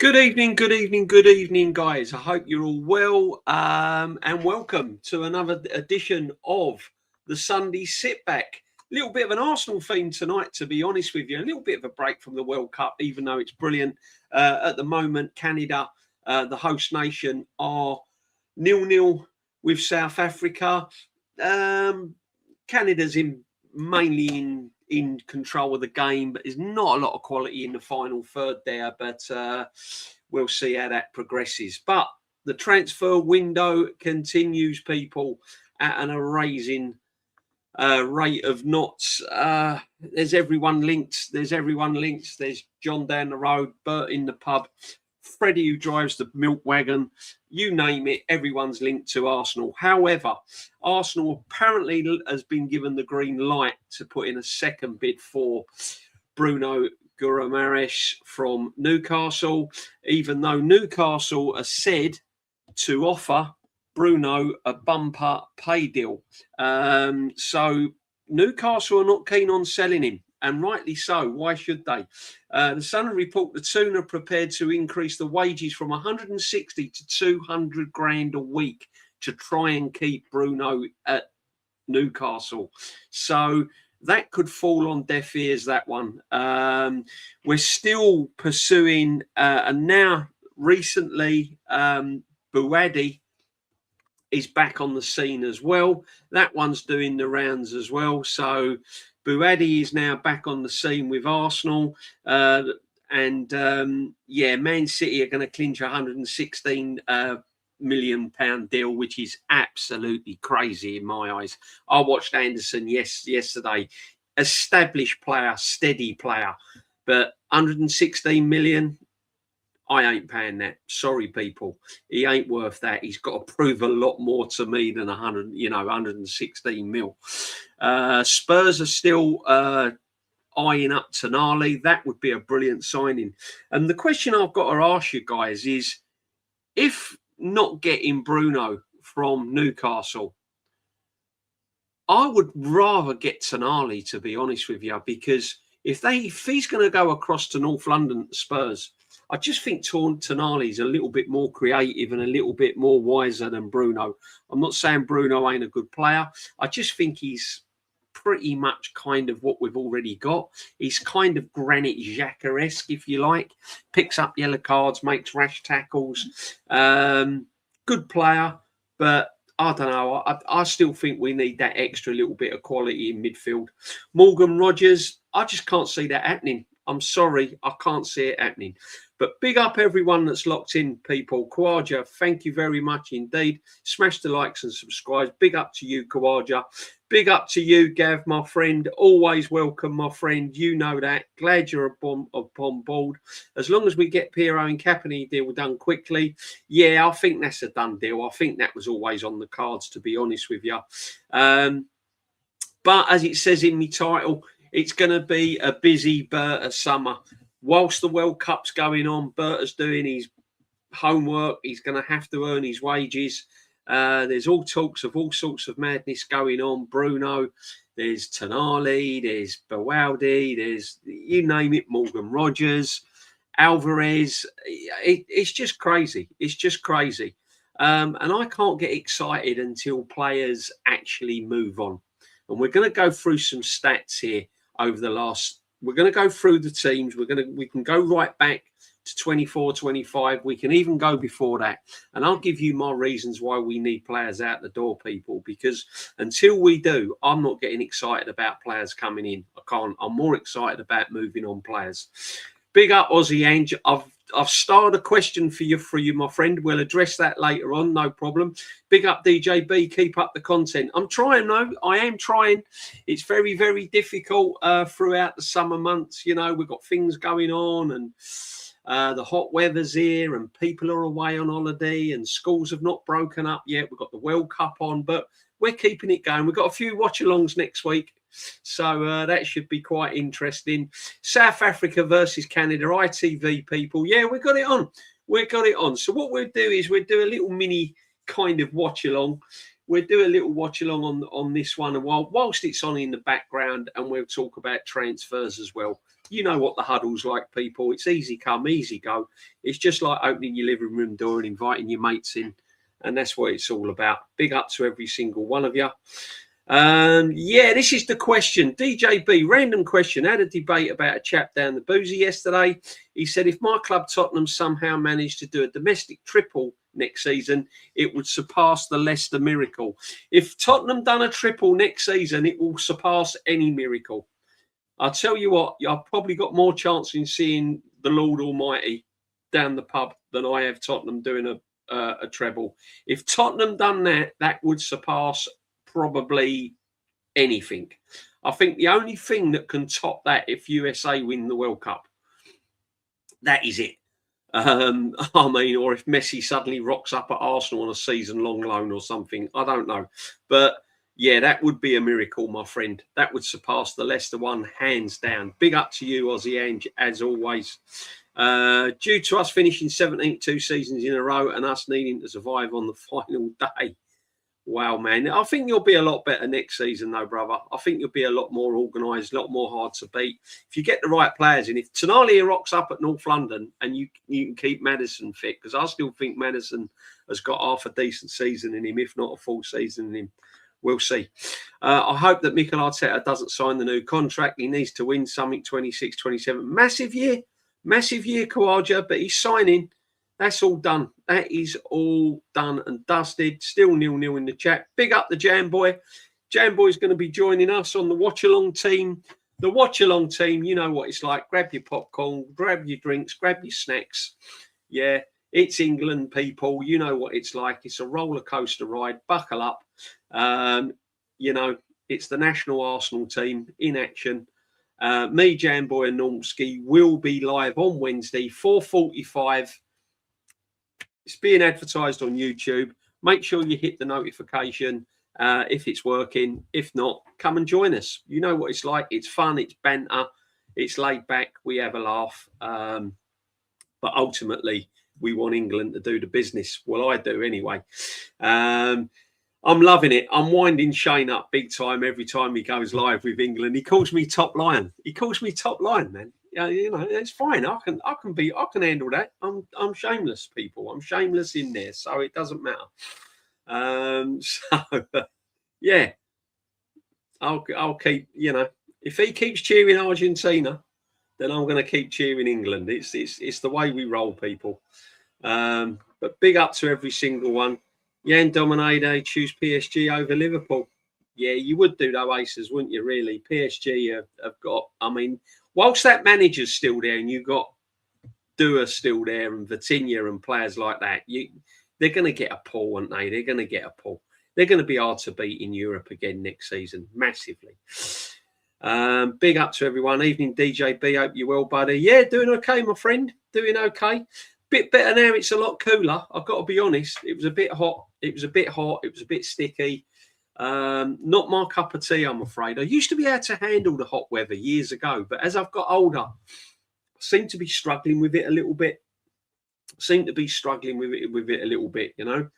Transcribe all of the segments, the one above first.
Good evening, good evening, guys. I hope you're all well, and welcome to another edition of the Sunday Sit Back. A little bit of an Arsenal theme tonight, to be honest with you. A little bit of a break from the World Cup, even though it's brilliant. At the moment, Canada, the host nation, are 0-0 with South Africa. Canada's mainly in control of the game, but there's not a lot of quality in the final third there, but we'll see how that progresses. But the transfer window continues, people, at an amazing rate of knots. There's everyone linked. There's John down the road, Bert in the pub, Freddie who drives the milk wagon, you name it, everyone's linked to Arsenal. However, Arsenal apparently has been given the green light to put in a second bid for Bruno Guimaraes from Newcastle, even though Newcastle has said to offer Bruno a bumper pay deal. So Newcastle are not keen on selling him, and rightly so. Why should they? The Sun report the Toon are prepared to increase the wages from 160 to 200 grand a week to try and keep Bruno at Newcastle. So that could fall on deaf ears, that one. We're still pursuing, and now recently, Buadi is back on the scene as well. That one's doing the rounds as well. So Buadi is now back on the scene with Arsenal. Man City are going to clinch a £116 million deal, which is absolutely crazy in my eyes. I watched Anderson yesterday. Established player, steady player. But 116 million, I ain't paying that. Sorry, people. He ain't worth that. He's got to prove a lot more to me than 116 mil. Spurs are still eyeing up Tonali. That would be a brilliant signing. And the question I've got to ask you guys is, if not getting Bruno from Newcastle, I would rather get Tonali, to be honest with you, because if he's going to go across to North London Spurs, I just think Tonali's a little bit more creative and a little bit more wiser than Bruno. I'm not saying Bruno ain't a good player. I just think he's pretty much kind of what we've already got. He's kind of Granit Xhaka-esque, if you like. Picks up yellow cards, makes rash tackles. Good player, but I don't know. I still think we need that extra little bit of quality in midfield. Morgan Rogers, I just can't see that happening. I'm sorry, I can't see it happening. But big up everyone that's locked in, people. Kawaja, thank you very much indeed. Smash the likes and subscribe. Big up to you, Kawaja. Big up to you, Gav, my friend. Always welcome, my friend. You know that. Glad you're upon board. As long as we get Piero and Capani deal done quickly, yeah, I think that's a done deal. I think that was always on the cards, to be honest with you. But as it says in my title, it's going to be a busy Berta summer. Whilst the World Cup's going on, Berta's doing his homework. He's going to have to earn his wages. There's all talks of all sorts of madness going on. Bruno, there's Tonali, there's Buadi, there's, you name it, Morgan Rogers, Alvarez. It's just crazy. It's just crazy. And I can't get excited until players actually move on. And we're going to go through some stats here over the last. We're going to go through the teams. We can go right back to 24, 25. We can even go before that. And I'll give you my reasons why we need players out the door, people, because until we do, I'm not getting excited about players coming in. I can't. I'm more excited about moving on players. Big up, Aussie Ange. I've started a question for you, my friend. We'll address that later on, no problem. Big up, DJB. Keep up the content. I'm trying, though. I am trying. It's very, very difficult throughout the summer months. You know, we've got things going on, and the hot weather's here, and people are away on holiday, and schools have not broken up yet. We've got the World Cup on, but we're keeping it going. We've got a few watch-alongs next week. So that should be quite interesting. South Africa versus Canada, ITV, people. Yeah, we got it on. We got it on. So what we'll do is we'll do a little mini kind of watch along. We'll do a little watch along on this one, and whilst it's on in the background, and we'll talk about transfers as well. You know what the huddle's like, people. It's easy come, easy go. It's just like opening your living room door and inviting your mates in. And that's what it's all about. Big up to every single one of you. Yeah, this is the question. DJB, random question. Had a debate about a chap down the boozy yesterday. He said, if my club Tottenham somehow managed to do a domestic triple next season, it would surpass the Leicester miracle. If Tottenham done a triple next season, it will surpass any miracle. I'll tell you what, I've probably got more chance in seeing the Lord Almighty down the pub than I have Tottenham doing a treble. If Tottenham done that, that would surpass probably anything. I think the only thing that can top that, if USA win the World Cup, that is it. I mean, or if Messi suddenly rocks up at Arsenal on a season-long loan or something, I don't know. But yeah, that would be a miracle, my friend. That would surpass the Leicester one, hands down. Big up to you, Aussie Ange, as always. Due to us finishing 17th 2 seasons in a row and us needing to survive on the final day. Wow, man. I think you'll be a lot better next season, though, brother. I think you'll be a lot more organised, a lot more hard to beat. If you get the right players in, if Tonali rocks up at North London and you can keep Maddison fit, because I still think Maddison has got half a decent season in him, if not a full season in him. We'll see. I hope that Mikel Arteta doesn't sign the new contract. He needs to win something 26, 27. Massive year, Kawaja, but he's signing. That's all done. That is all done and dusted. Still 0-0 in the chat. Big up the Jam Boy. Jam Boy's going to be joining us on the watch-along team. The watch-along team, you know what it's like. Grab your popcorn, grab your drinks, grab your snacks. Yeah, it's England, people. You know what it's like. It's a roller coaster ride. Buckle up. You know, it's the national Arsenal team in action. Me, Jam Boy and Normski will be live on Wednesday, 4:45. It's being advertised on YouTube. Make sure you hit the notification if it's working. If not, come and join us. You know what it's like. It's fun. It's banter. It's laid back. We have a laugh. But ultimately, we want England to do the business. Well, I do anyway. I'm loving it. I'm winding Shane up big time every time he goes live with England. He calls me top lion. Man. Yeah, you know, it's fine. I can handle that. I'm shameless, people. I'm shameless in there, so it doesn't matter. Yeah, I'll keep. You know, if he keeps cheering Argentina, then I'm going to keep cheering England. It's the way we roll, people. But big up to every single one. Jan Dominade choose PSG over Liverpool. Yeah, you would do though, Aces, wouldn't you? Really, PSG have got. I mean, whilst that manager's still there, and you've got Dua still there, and Vitinha and players like that, they're going to get a pull, aren't they? They're going to get a pull. They're going to be hard to beat in Europe again next season, massively. Big up to everyone. Evening, DJB. Hope you're well, buddy. Yeah, doing okay, my friend. Doing okay. Bit better now. It's a lot cooler. I've got to be honest. It was a bit hot. It was a bit sticky. Not my cup of tea, I'm afraid. I used to be able to handle the hot weather years ago, but as I've got older, I seem to be struggling with it a little bit. You know.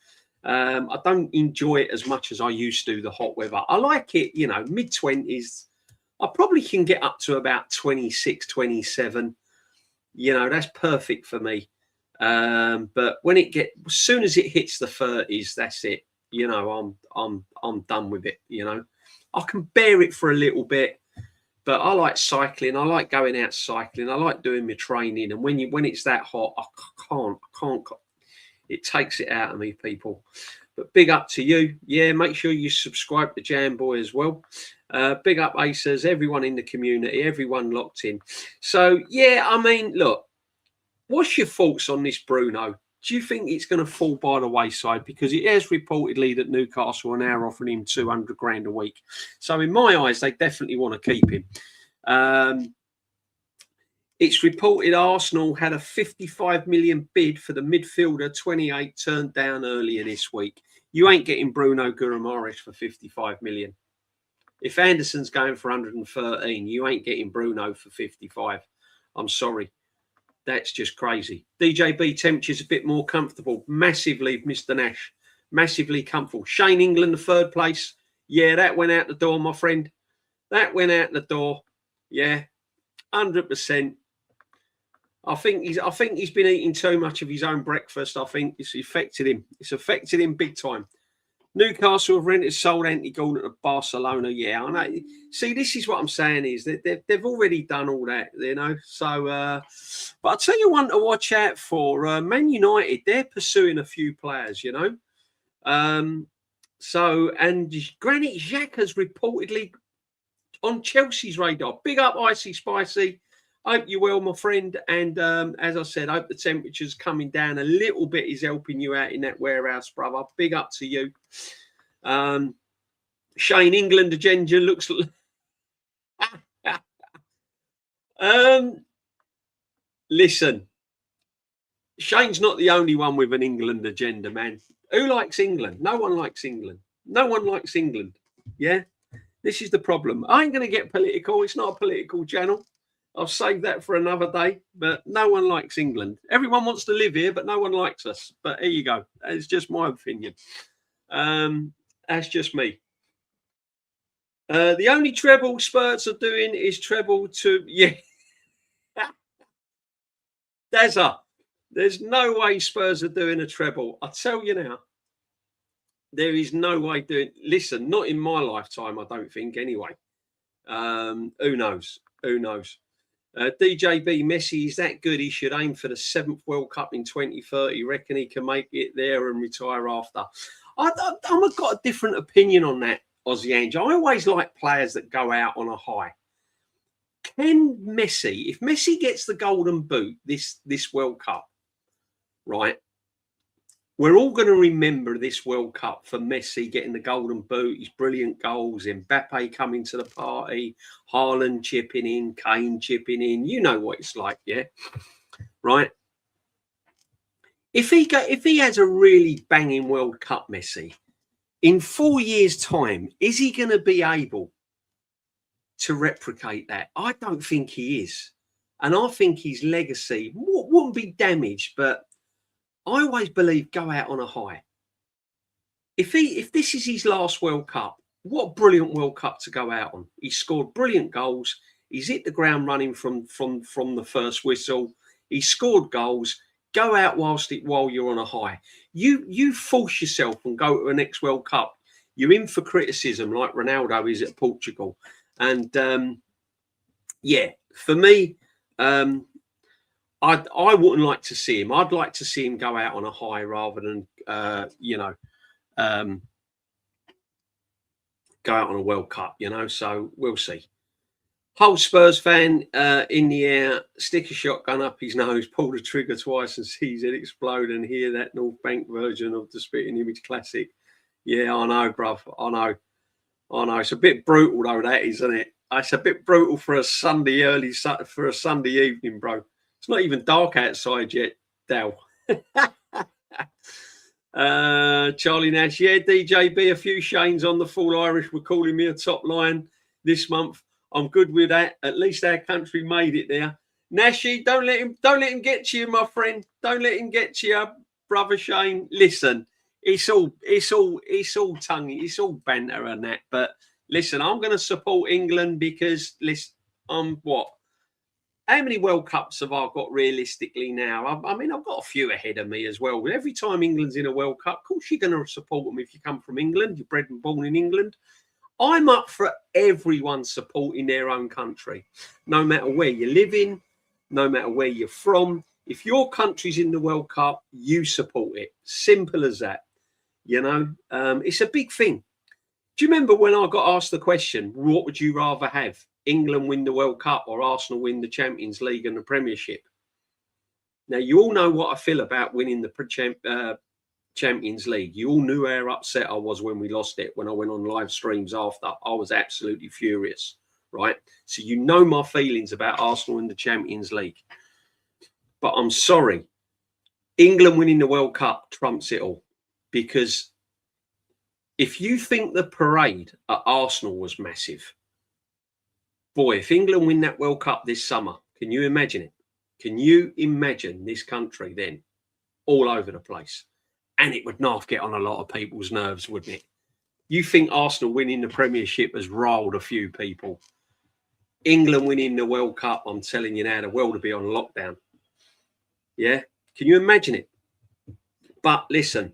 I don't enjoy it as much as I used to, the hot weather. I like it, you know, mid-20s. I probably can get up to about 26, 27. You know, that's perfect for me. But as soon as it hits the 30s, that's it. You know, I'm done with it. You know, I can bear it for a little bit, but I like cycling. I like going out cycling. I like doing my training. And when it's that hot, I can't. It takes it out of me, people. But big up to you. Yeah, make sure you subscribe to Jam Boy as well. Big up Aces, everyone in the community, everyone locked in. So yeah, I mean, look. What's your thoughts on this Bruno? Do you think it's going to fall by the wayside? Because it is reportedly that Newcastle are now offering him 200 grand a week. So in my eyes, they definitely want to keep him. It's reported Arsenal had a 55 million bid for the midfielder, 28, turned down earlier this week. You ain't getting Bruno Guimaraes for 55 million. If Anderson's going for 113, you ain't getting Bruno for 55. I'm sorry. That's just crazy. DJB Temperature's a bit more comfortable. Massively, Mr. Nash. Massively comfortable. Shane England, the third place. Yeah, that went out the door, my friend. That went out the door. Yeah. 100%. I think he's been eating too much of his own breakfast. I think it's affected him. It's affected him big time. Newcastle have rented sold Anthony Gordon to Barcelona. Yeah, I know. See, this is what I'm saying is that they've already done all that, you know. So, but I'll tell you one to watch out for. Man United, they're pursuing a few players, you know. So, and Granit Xhaka's reportedly on Chelsea's radar. Big up, Icy Spicy. Hope you're well, my friend. And as I said, hope the temperature's coming down a little bit is helping you out in that warehouse, brother. Big up to you. Shane, England agenda looks... Listen, Shane's not the only one with an England agenda, man. Who likes England? No one likes England. No one likes England. Yeah? This is the problem. I ain't going to get political. It's not a political channel. I'll save that for another day, but no one likes England. Everyone wants to live here, but no one likes us. But here you go. It's just my opinion. That's just me. The only treble Spurs are doing is treble to... Yeah. There's no way Spurs are doing a treble. I tell you now. There is no way doing... Listen, not in my lifetime, I don't think, anyway. Who knows? Who knows? DJB, Messi is that good. He should aim for the 7th World Cup in 2030. Reckon he can make it there and retire after. I've got a different opinion on that, Aussie Angel. I always like players that go out on a high. Can Messi, if Messi gets the golden boot this World Cup, right? We're all going to remember this World Cup for Messi getting the golden boot, his brilliant goals, Mbappe coming to the party, Haaland chipping in, Kane chipping in. You know what it's like, yeah? Right? If he has a really banging World Cup, Messi, in 4 years' time, is he going to be able to replicate that? I don't think he is. And I think his legacy wouldn't be damaged, but I always believe go out on a high. If this is his last World Cup, what a brilliant World Cup to go out on. He scored brilliant goals. He's hit the ground running from the first whistle. He scored goals. Go out while you're on a high. You force yourself and go to the next World Cup. You're in for criticism like Ronaldo is at Portugal. And yeah, for me, I wouldn't like to see him. I'd like to see him go out on a high rather than, go out on a World Cup, you know. So we'll see. Whole Spurs fan in the air, stick a shotgun up his nose, pull the trigger twice and sees it explode and hear that North Bank version of the Spitting Image classic. Yeah, I know, bruv. I know. It's a bit brutal, though, that, isn't it? It's a bit brutal for a Sunday evening, bro. It's not even dark outside yet, Dal. Charlie Nash, yeah, DJB, a few Shanes on the full Irish were calling me a top line this month. I'm good with that. At least our country made it there. Nashy, don't let him get to you, my friend. Don't let him get to you, brother Shane. Listen, it's all tongue, it's all banter and that. But listen, I'm going to support England because how many World Cups have I got realistically now? I mean, I've got a few ahead of me as well. Every time England's in a World Cup, of course you're going to support them if you come from England. You're bred and born in England. I'm up for everyone supporting their own country, no matter where you're living, no matter where you're from. If your country's in the World Cup, you support it. Simple as that. You know, it's a big thing. Do you remember when I got asked the question, what would you rather have? England win the World Cup or Arsenal win the Champions League and the Premiership? Now, you all know what I feel about winning the Champions League. You all knew how upset I was when we lost it, when I went on live streams after. I was absolutely furious, right? So you know my feelings about Arsenal in the Champions League. But I'm sorry, England winning the World Cup trumps it all. Because if you think the parade at Arsenal was massive, boy, if England win that World Cup this summer, can you imagine it? Can you imagine this country then all over the place? And it would not get on a lot of people's nerves, wouldn't it? You think Arsenal winning the Premiership has riled a few people. England winning the World Cup, I'm telling you now, the world will be on lockdown. Yeah, can you imagine it? But listen,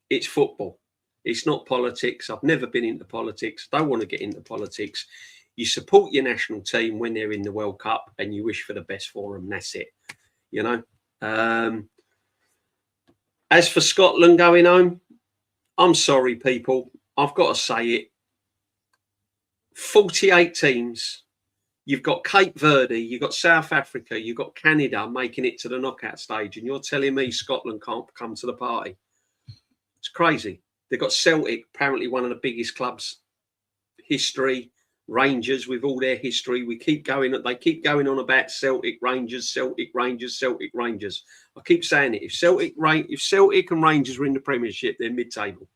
it's football. It's not politics. I've never been into politics. Don't want to get into politics. You support your national team when they're in the World Cup and you wish for the best for them. That's it. You know. As for Scotland going home, I'm sorry, people. I've got to say it. 48 teams. You've got Cape Verde, you've got South Africa, you've got Canada making it to the knockout stage, and you're telling me Scotland can't come to the party? It's crazy. They've got Celtic, apparently one of the biggest clubs history. Rangers with all their history. We keep going. They keep going on about Celtic, Rangers, Celtic, Rangers, Celtic, Rangers. I keep saying it. If Celtic and Rangers were in the Premiership, they're mid-table.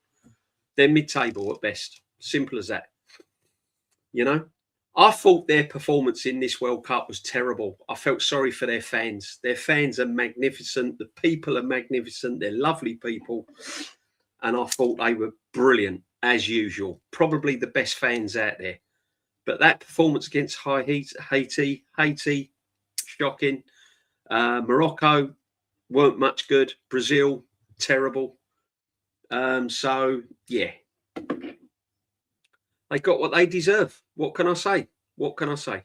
They're mid-table at best. Simple as that. You know. I thought their performance in this World Cup was terrible. I felt sorry for their fans. Their fans are magnificent. The people are magnificent. They're lovely people. And I thought they were brilliant, as usual. Probably the best fans out there. But that performance against Haiti, shocking. Morocco weren't much good. Brazil, terrible. So, yeah. They got what they deserve. What can I say? What can I say?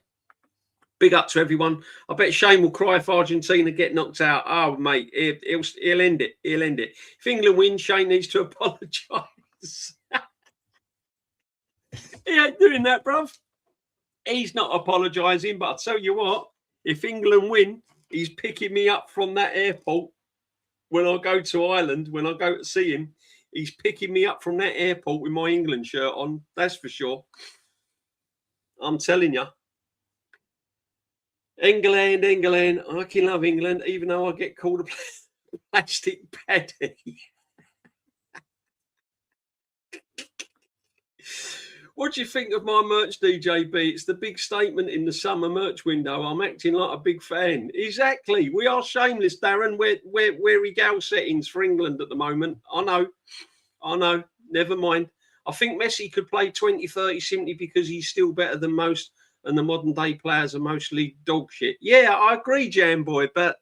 Big up to everyone. I bet Shane will cry if Argentina get knocked out. Oh, mate, he'll end it. He'll end it. If England wins, Shane needs to apologise. He ain't doing that, bruv. He's not apologising, but I'll tell you what, if England win, he's picking me up from that airport when I go to Ireland, when I go to see him. He's picking me up from that airport with my England shirt on. That's for sure. I'm telling you. England. I can love England, even though I get called a plastic paddy. What do you think of my merch, DJB? It's the big statement in the summer merch window. I'm acting like a big fan. Exactly. We are shameless, Darren. We're regal settings for England at the moment. I know. Never mind. I think Messi could play 20-30 simply because he's still better than most, and the modern day players are mostly dog shit. Yeah, I agree, Jam Boy, but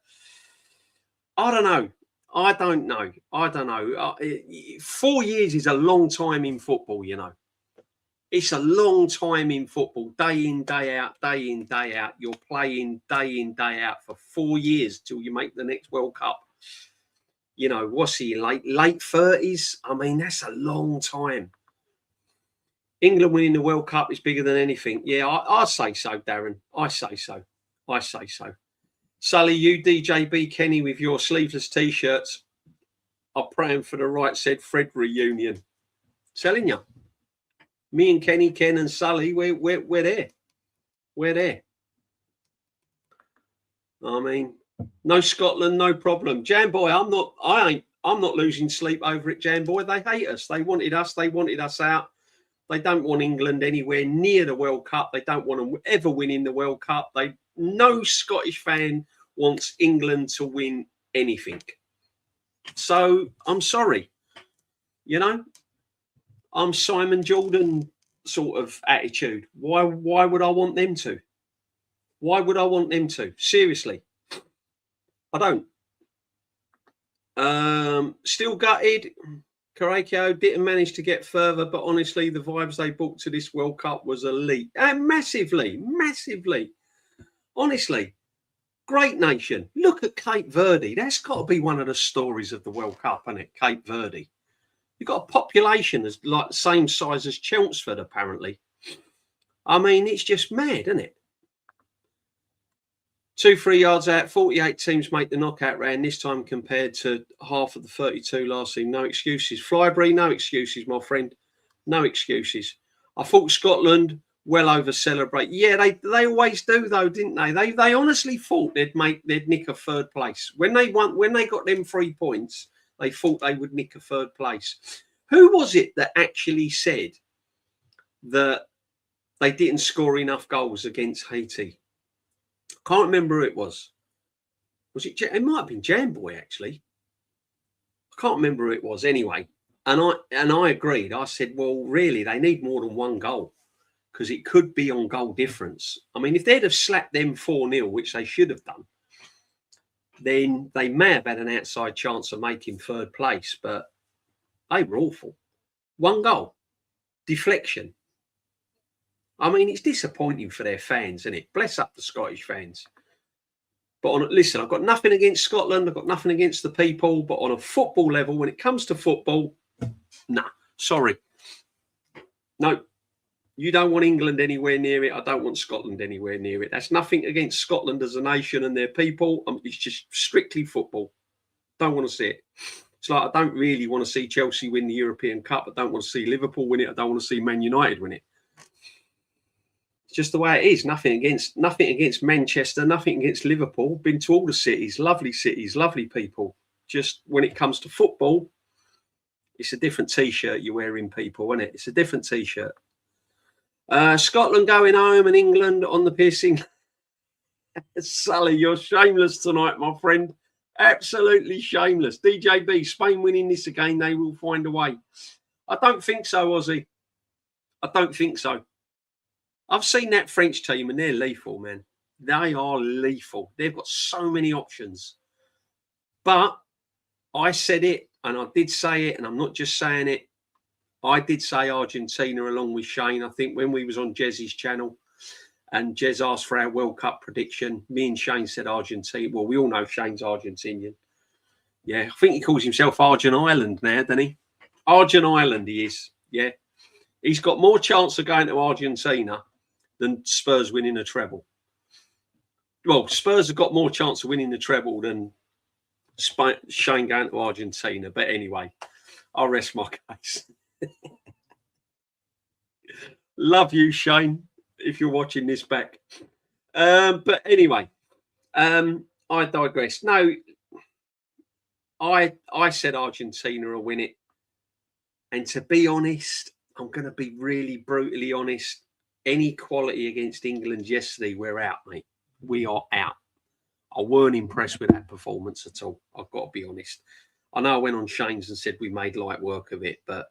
I don't know. I don't know. 4 years is a long time in football, you know. It's a long time in football, day in, day out, day in, day out. You're playing day in, day out for 4 years till you make the next World Cup. You know, what's he, late 30s? I mean, that's a long time. England winning the World Cup is bigger than anything. Yeah, I say so, Darren. I say so. Sully, you, DJB, Kenny, with your sleeveless T-shirts are praying for the Right Said Fred reunion. Telling you. Me and Kenny, Ken and Sully, we're there. We're there. I mean, no Scotland, no problem. Jam Boy, I'm not losing sleep over it, Jam Boy. They hate us. They wanted us out. They don't want England anywhere near the World Cup. They don't want them ever winning the World Cup. No Scottish fan wants England to win anything. So I'm sorry. You know? I'm Simon Jordan sort of attitude. Why would I want them to? Why would I want them to? Seriously. I don't. Still gutted. Karakio didn't manage to get further, but honestly, the vibes they brought to this World Cup was elite. And massively. Honestly. Great nation. Look at Cape Verde. That's got to be one of the stories of the World Cup, isn't it? Cape Verde. You've got a population as like the same size as Chelmsford, apparently. I mean, it's just mad, isn't it? 2-3 yards out, 48 teams make the knockout round this time compared to half of the 32 last season. No excuses. Flybury, no excuses, my friend. No excuses. I thought Scotland well over celebrate. Yeah, they always do though, didn't they? They honestly thought they'd nick a third place. When they got them 3 points, they thought they would nick a third place. Who was it that actually said that they didn't score enough goals against Haiti? I can't remember who it was. Was it? It might have been Jam Boy, actually. I can't remember who it was anyway. And I agreed. I said, well, really, they need more than one goal. because it could be on goal difference. I mean, if they'd have slapped them 4-0, which they should have done, then they may have had an outside chance of making third place, but they were awful. 1 goal, deflection. I mean, it's disappointing for their fans, isn't it? Bless up the Scottish fans. But listen, I've got nothing against Scotland. I've got nothing against the people. But on a football level, when it comes to football, nah, sorry. No, you don't want England anywhere near it. I don't want Scotland anywhere near it. That's nothing against Scotland as a nation and their people. It's just strictly football. Don't want to see it. It's like I don't really want to see Chelsea win the European Cup. I don't want to see Liverpool win it. I don't want to see Man United win it. It's just the way it is. Nothing against Manchester. Nothing against Liverpool. Been to all the cities, lovely people. Just when it comes to football, it's a different T-shirt you're wearing, people, isn't it? It's a different T-shirt. Scotland going home and England on the piercing. Sully, you're shameless tonight, my friend. Absolutely shameless. DJB, Spain winning this again, they will find a way. I don't think so, Ozzy. I don't think so. I've seen that French team and they're lethal, man. They are lethal. They've got so many options. But I said it, and I did say it, and I'm not just saying it. I did say Argentina along with Shane, I think, when we was on Jez's channel. And Jez asked for our World Cup prediction. Me and Shane said Argentina. Well, we all know Shane's Argentinian. Yeah, I think he calls himself Argent Ireland now, doesn't he? Argent Ireland he is, yeah. He's got more chance of going to Argentina than Spurs winning a treble. Well, Spurs have got more chance of winning the treble than Shane going to Argentina. But anyway, I'll rest my case. Love you, Shane, if you're watching this back. But anyway, I digress. No, I said Argentina will win it. And to be honest, I'm going to be really brutally honest. Any quality against England yesterday, we're out, mate. We are out. I weren't impressed with that performance at all. I've got to be honest. I know I went on Shane's and said we made light work of it, but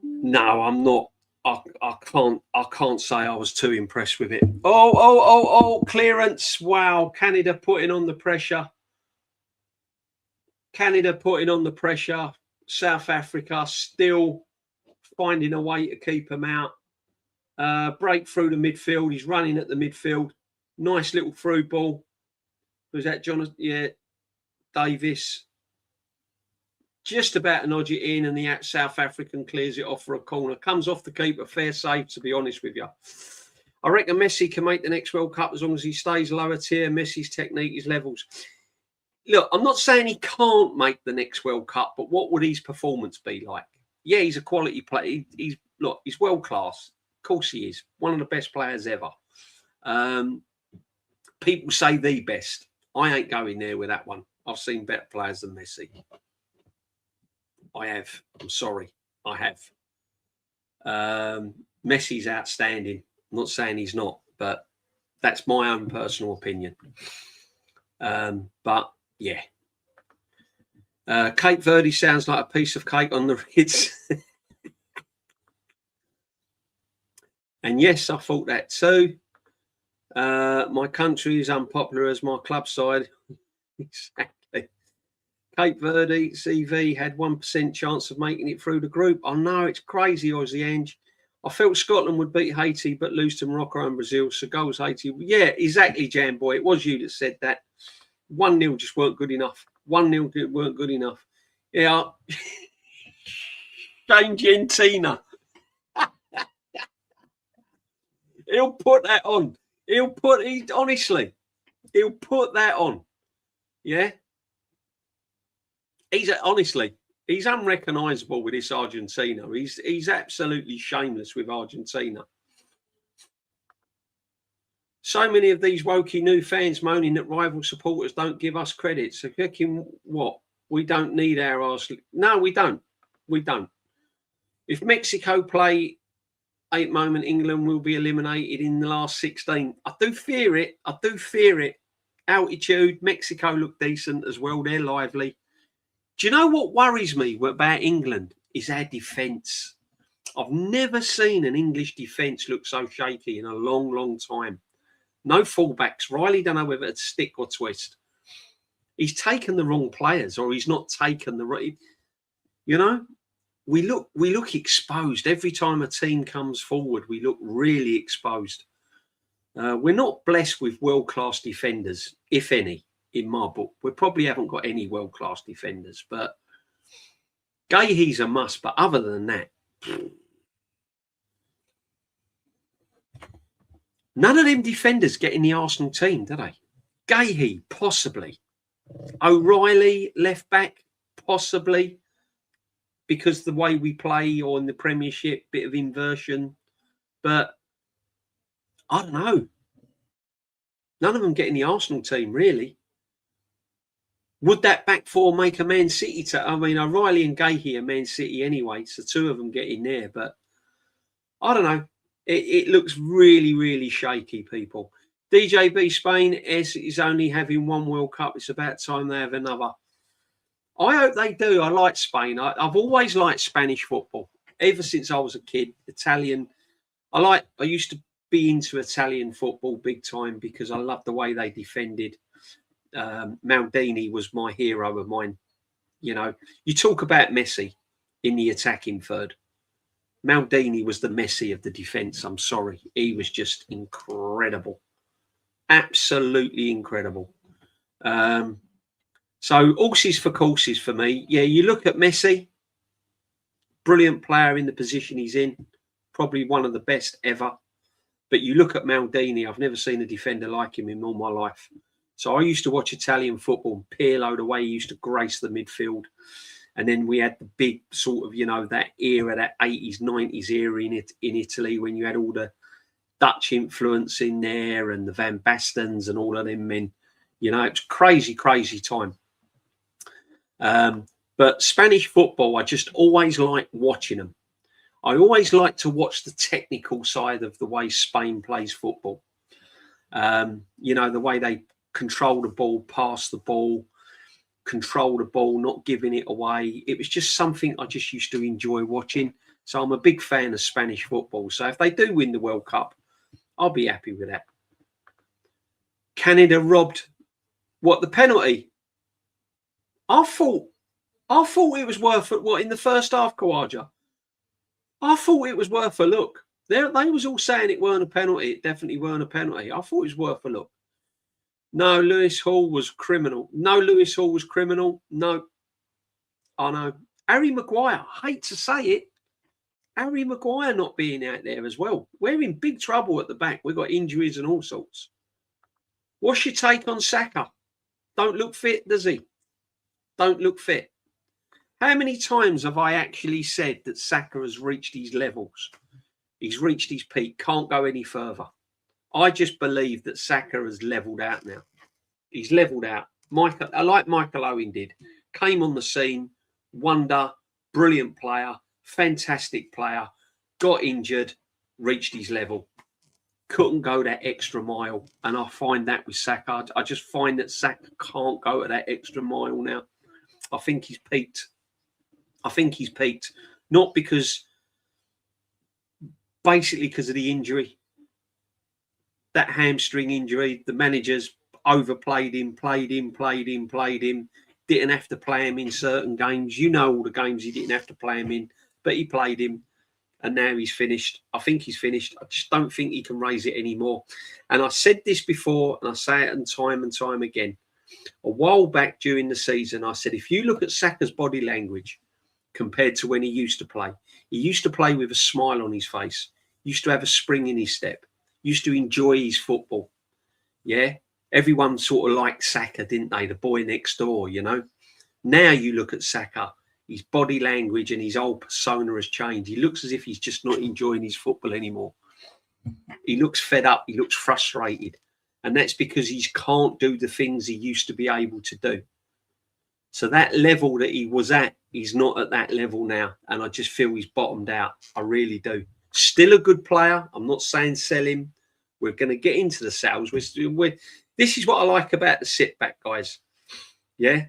no, I'm not. I can't say I was too impressed with it. Oh, clearance. Wow. Canada putting on the pressure. South Africa still finding a way to keep them out. Break through the midfield. He's running at the midfield. Nice little through ball. Was that Jonathan? Yeah. Davis. Just about to nudge it in, and the South African clears it off for a corner. Comes off the keeper. Fair save, to be honest with you. I reckon Messi can make the next World Cup as long as he stays lower tier. Messi's technique, his levels. Look, I'm not saying he can't make the next World Cup, but what would his performance be like? Yeah, he's a quality player. He's world class. Of course he is. One of the best players ever. People say the best. I ain't going there with that one. I've seen better players than Messi. I have. I'm sorry. I have. Messi's outstanding. I'm not saying he's not, but that's my own personal opinion. But yeah. Cape Verde sounds like a piece of cake on the Ritz. And yes, I thought that too. My country is unpopular as my club side. Exactly. Cape Verde, CV had 1% chance of making it through the group. I know it's crazy, Aussie Ange. I felt Scotland would beat Haiti but lose to Morocco and Brazil. So goals Haiti. Yeah, exactly, Jan Boy. It was you that said that. 1-0 just weren't good enough. 1-0 weren't good enough. Yeah. Shane Gentina. He'll put that on. Honestly, he'll put that on. Yeah. He's unrecognisable with this Argentina. He's absolutely shameless with Argentina. So many of these wokey new fans moaning that rival supporters don't give us credit. So thinking what? We don't need our Arsenal. No, we don't. We don't. If Mexico play 8 moment, England will be eliminated in the last 16. I do fear it. Altitude. Mexico look decent as well. They're lively. Do you know what worries me about England is our defence. I've never seen an English defence look so shaky in a long, long time. No fullbacks. Riley don't know whether it's stick or twist. He's taken the wrong players, or he's not taken the right. You know, we look exposed every time a team comes forward. We look really exposed. We're not blessed with world-class defenders, if any, in my book. We probably haven't got any world-class defenders, but Gahey's a must. But other than that, none of them defenders get in the Arsenal team, do they? Gahey, possibly. O'Reilly, left back, possibly. Because the way we play, or in the Premiership, bit of inversion. But I don't know. None of them get in the Arsenal team, really. Would that back four make a Man City? I mean, O'Reilly and Gahey are Man City anyway, so two of them get in there. But I don't know. It looks really, really shaky, people. DJB Spain is only having one World Cup. It's about time they have another. I hope they do. I like Spain. I've always liked Spanish football ever since I was a kid. Italian. I used to be into Italian football big time because I loved the way they defended. Maldini was my hero of mine. You know, you talk about Messi in the attacking third. Maldini was the Messi of the defence. I'm sorry. He was just incredible. Absolutely incredible. So horses for courses for me. Yeah, you look at Messi, brilliant player in the position he's in, probably one of the best ever. But you look at Maldini, I've never seen a defender like him in all my life. So I used to watch Italian football, Pirlo, the way he used to grace the midfield. And then we had the big sort of, you know, that era, that 80s, 90s era in Italy, when you had all the Dutch influence in there and the Van Bastens and all of them men. You know, it's crazy, crazy time. But Spanish football, I just always like watching them. I always like to watch the technical side of the way Spain plays football. You know, the way they control the ball, pass the ball, control the ball, not giving it away. It was just something I just used to enjoy watching. So I'm a big fan of Spanish football. So if they do win the World Cup, I'll be happy with that. Canada robbed the penalty? I thought it was worth it. What, in the first half, Kawaja? I thought it was worth a look. They was all saying it weren't a penalty. It definitely weren't a penalty. I thought it was worth a look. No, Lewis Hall was criminal. No, Lewis Hall was criminal. No. I know. Harry Maguire, I hate to say it. Harry Maguire not being out there as well. We're in big trouble at the back. We've got injuries and all sorts. What's your take on Saka? Don't look fit, does he? Don't look fit. How many times have I actually said that Saka has reached his levels? He's reached his peak, can't go any further. I just believe that Saka has levelled out now. He's levelled out. Like Michael Owen did. Came on the scene, wonder, brilliant player, fantastic player, got injured, reached his level. Couldn't go that extra mile. And I find that with Saka. I just find that Saka can't go to that extra mile now. I think he's peaked. Not because, basically because of the injury. That hamstring injury, the managers overplayed him, played him. Didn't have to play him in certain games. You know all the games he didn't have to play him in, but he played him. And now he's finished. I think he's finished. I just don't think he can raise it anymore. And I said this before, and I say it and time again. A while back during the season, I said, if you look at Saka's body language compared to when he used to play with a smile on his face, used to have a spring in his step, used to enjoy his football. Yeah. Everyone sort of liked Saka, didn't they? The boy next door, you know. Now you look at Saka, his body language and his whole persona has changed. He looks as if he's just not enjoying his football anymore. He looks fed up. He looks frustrated. And that's because he can't do the things he used to be able to do. So that level that he was at, he's not at that level now. And I just feel he's bottomed out. I really do. Still a good player. I'm not saying sell him. We're going to get into the sales. This is what I like about the sit back, guys. Yeah.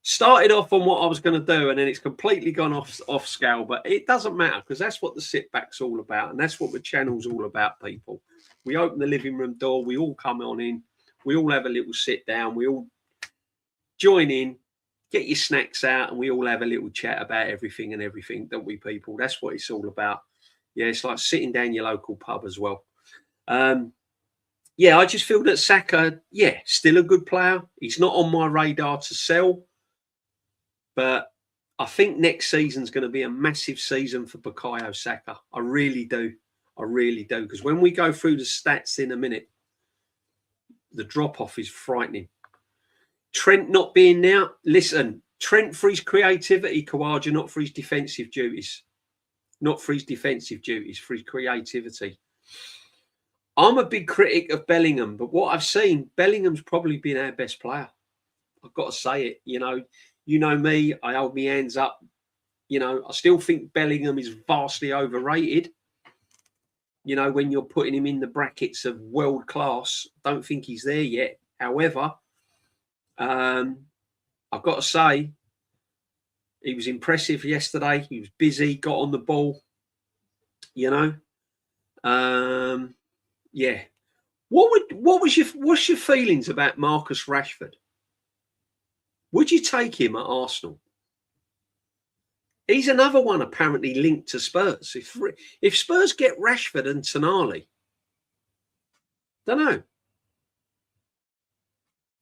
Started off on what I was going to do, and then it's completely gone off scale. But it doesn't matter, because that's what the sit back's all about, and that's what the channel's all about, people. We open the living room door, we all come on in, we all have a little sit down, we all join in, get your snacks out, and we all have a little chat about everything and everything, don't we, people? That's what it's all about. Yeah, it's like sitting down your local pub as well. Yeah, I just feel that Saka, yeah, still a good player. He's not on my radar to sell, but I think next season's going to be a massive season for Bukayo Saka. I really do. I really do. Because when we go through the stats in a minute, the drop-off is frightening. Trent not being there. Listen, Trent for his creativity, Kawaja, not for his defensive duties. Not for his defensive duties, for his creativity. I'm a big critic of Bellingham, but what I've seen, Bellingham's probably been our best player. I've got to say it. You know me, I hold my hands up. You know, I still think Bellingham is vastly overrated. You know, when you're putting him in the brackets of world class, I don't think he's there yet. However, I've got to say, he was impressive yesterday. He was busy, got on the ball. You know, yeah. What's your feelings about Marcus Rashford? Would you take him at Arsenal? He's another one apparently linked to Spurs. If Spurs get Rashford and Tonali, don't know.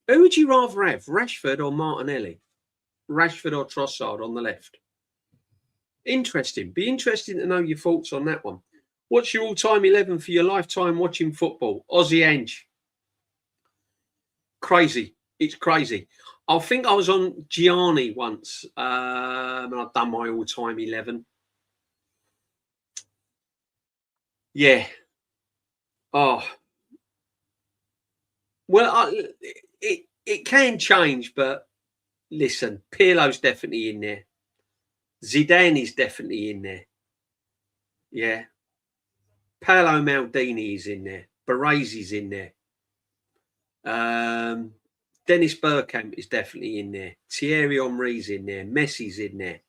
Who would you rather have, Rashford or Martinelli? Rashford or Trossard on the left? Interesting. Be interesting to know your thoughts on that one. What's your all-time 11 for your lifetime watching football? Aussie Ange. Crazy. It's crazy. I think I was on Gianni once, and I've done my all-time 11. Yeah. Oh. Well, it can change, but listen, Pirlo's definitely in there. Zidane is definitely in there. Yeah. Paolo Maldini is in there. Baresi's in there. Dennis Bergkamp is definitely in there. Thierry Henry's in there. Messi's in there.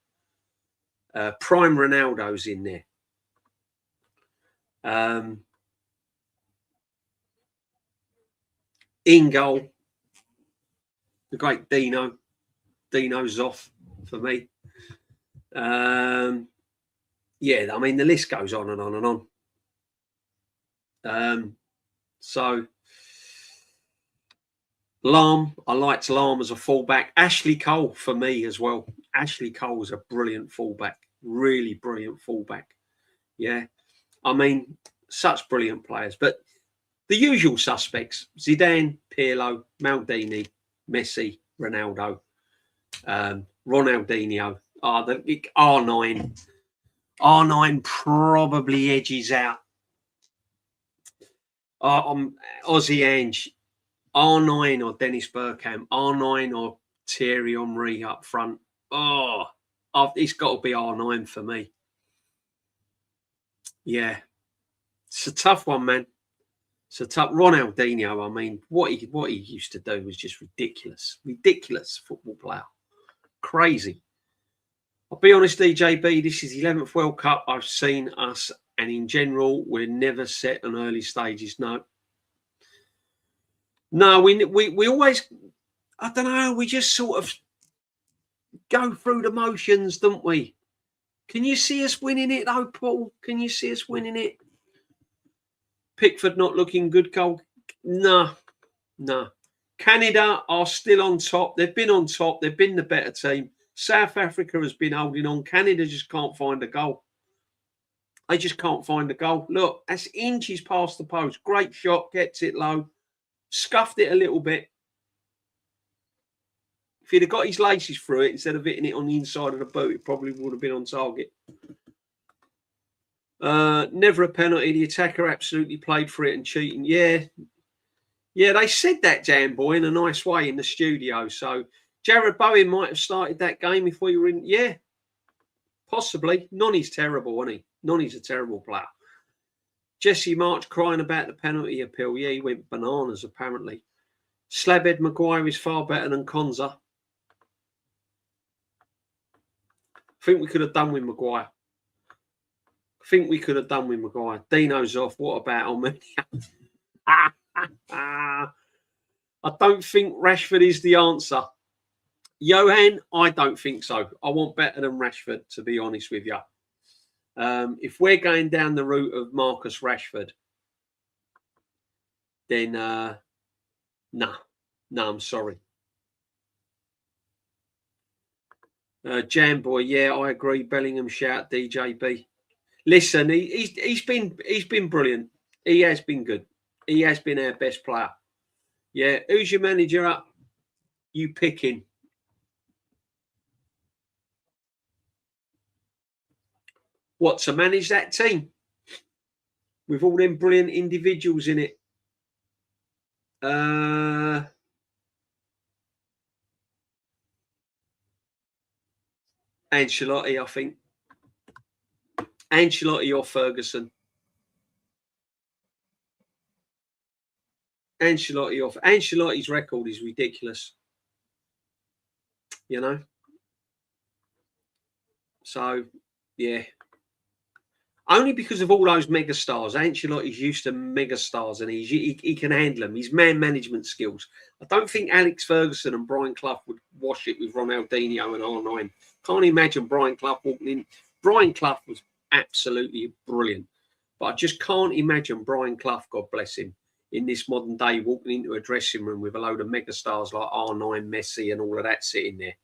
Prime Ronaldo's in there. In goal, the great Dino. Dino's off for me. Yeah, I mean, the list goes on and on and on. So, Lahm, I liked Lahm as a fullback. Ashley Cole for me as well. Ashley Cole was a brilliant fullback. Really brilliant fullback. Yeah. I mean, such brilliant players. But the usual suspects, Zidane, Pirlo, Maldini, Messi, Ronaldo, Ronaldinho. The R9. R9 probably edges out. Aussie Ange, R9 or Dennis Bergkamp, R9 or Thierry Henry up front. It's got to be R9 for me. Yeah. It's a tough one, man. It's a tough. Ronaldinho, I mean, what he used to do was just ridiculous. Ridiculous football player. Crazy. I'll be honest, DJB, this is the 11th World Cup I've seen us, and in general, we're never set on early stages. No, we always, I don't know, we just sort of go through the motions, don't we? Can you see us winning it, though, Paul? Can you see us winning it? Pickford not looking good, goal. No. Canada are still on top. They've been on top. They've been the better team. South Africa has been holding on. Canada just can't find a goal. They just can't find a goal. Look, that's inches past the post. Great shot, gets it low. Scuffed it a little bit. If he'd have got his laces through it instead of hitting it on the inside of the boot, it probably would have been on target. Never a penalty. The attacker absolutely played for it and cheating. Yeah, they said that, Jam Boy, in a nice way in the studio. So Jared Bowen might have started that game if we were in. Yeah, possibly. Nonny's terrible, isn't he? Nonny's a terrible player. Jesse March crying about the penalty appeal. Yeah, he went bananas, apparently. Slabhead Maguire is far better than Konza. I think we could have done with Maguire. Dino's off. What about Almeida? I don't think Rashford is the answer. Johan, I don't think so. I want better than Rashford, to be honest with you. If we're going down the route of Marcus Rashford, then no, I'm sorry. Jam boy, yeah, I agree. Bellingham shout DJB. Listen, he's been brilliant. He has been good. He has been our best player. Yeah, who's your manager up? You pick him. What, to manage that team with all them brilliant individuals in it? Ancelotti, I think. Ancelotti or Ferguson. Ancelotti's record is ridiculous. You know? So, yeah. Only because of all those megastars. Ancelotti's used to megastars and he can handle them. His man management skills. I don't think Alex Ferguson and Brian Clough would wash it with Ronaldinho and R9. Can't imagine Brian Clough walking in. Brian Clough was absolutely brilliant. But I just can't imagine Brian Clough, God bless him, in this modern day walking into a dressing room with a load of megastars like R9, Messi and all of that sitting there.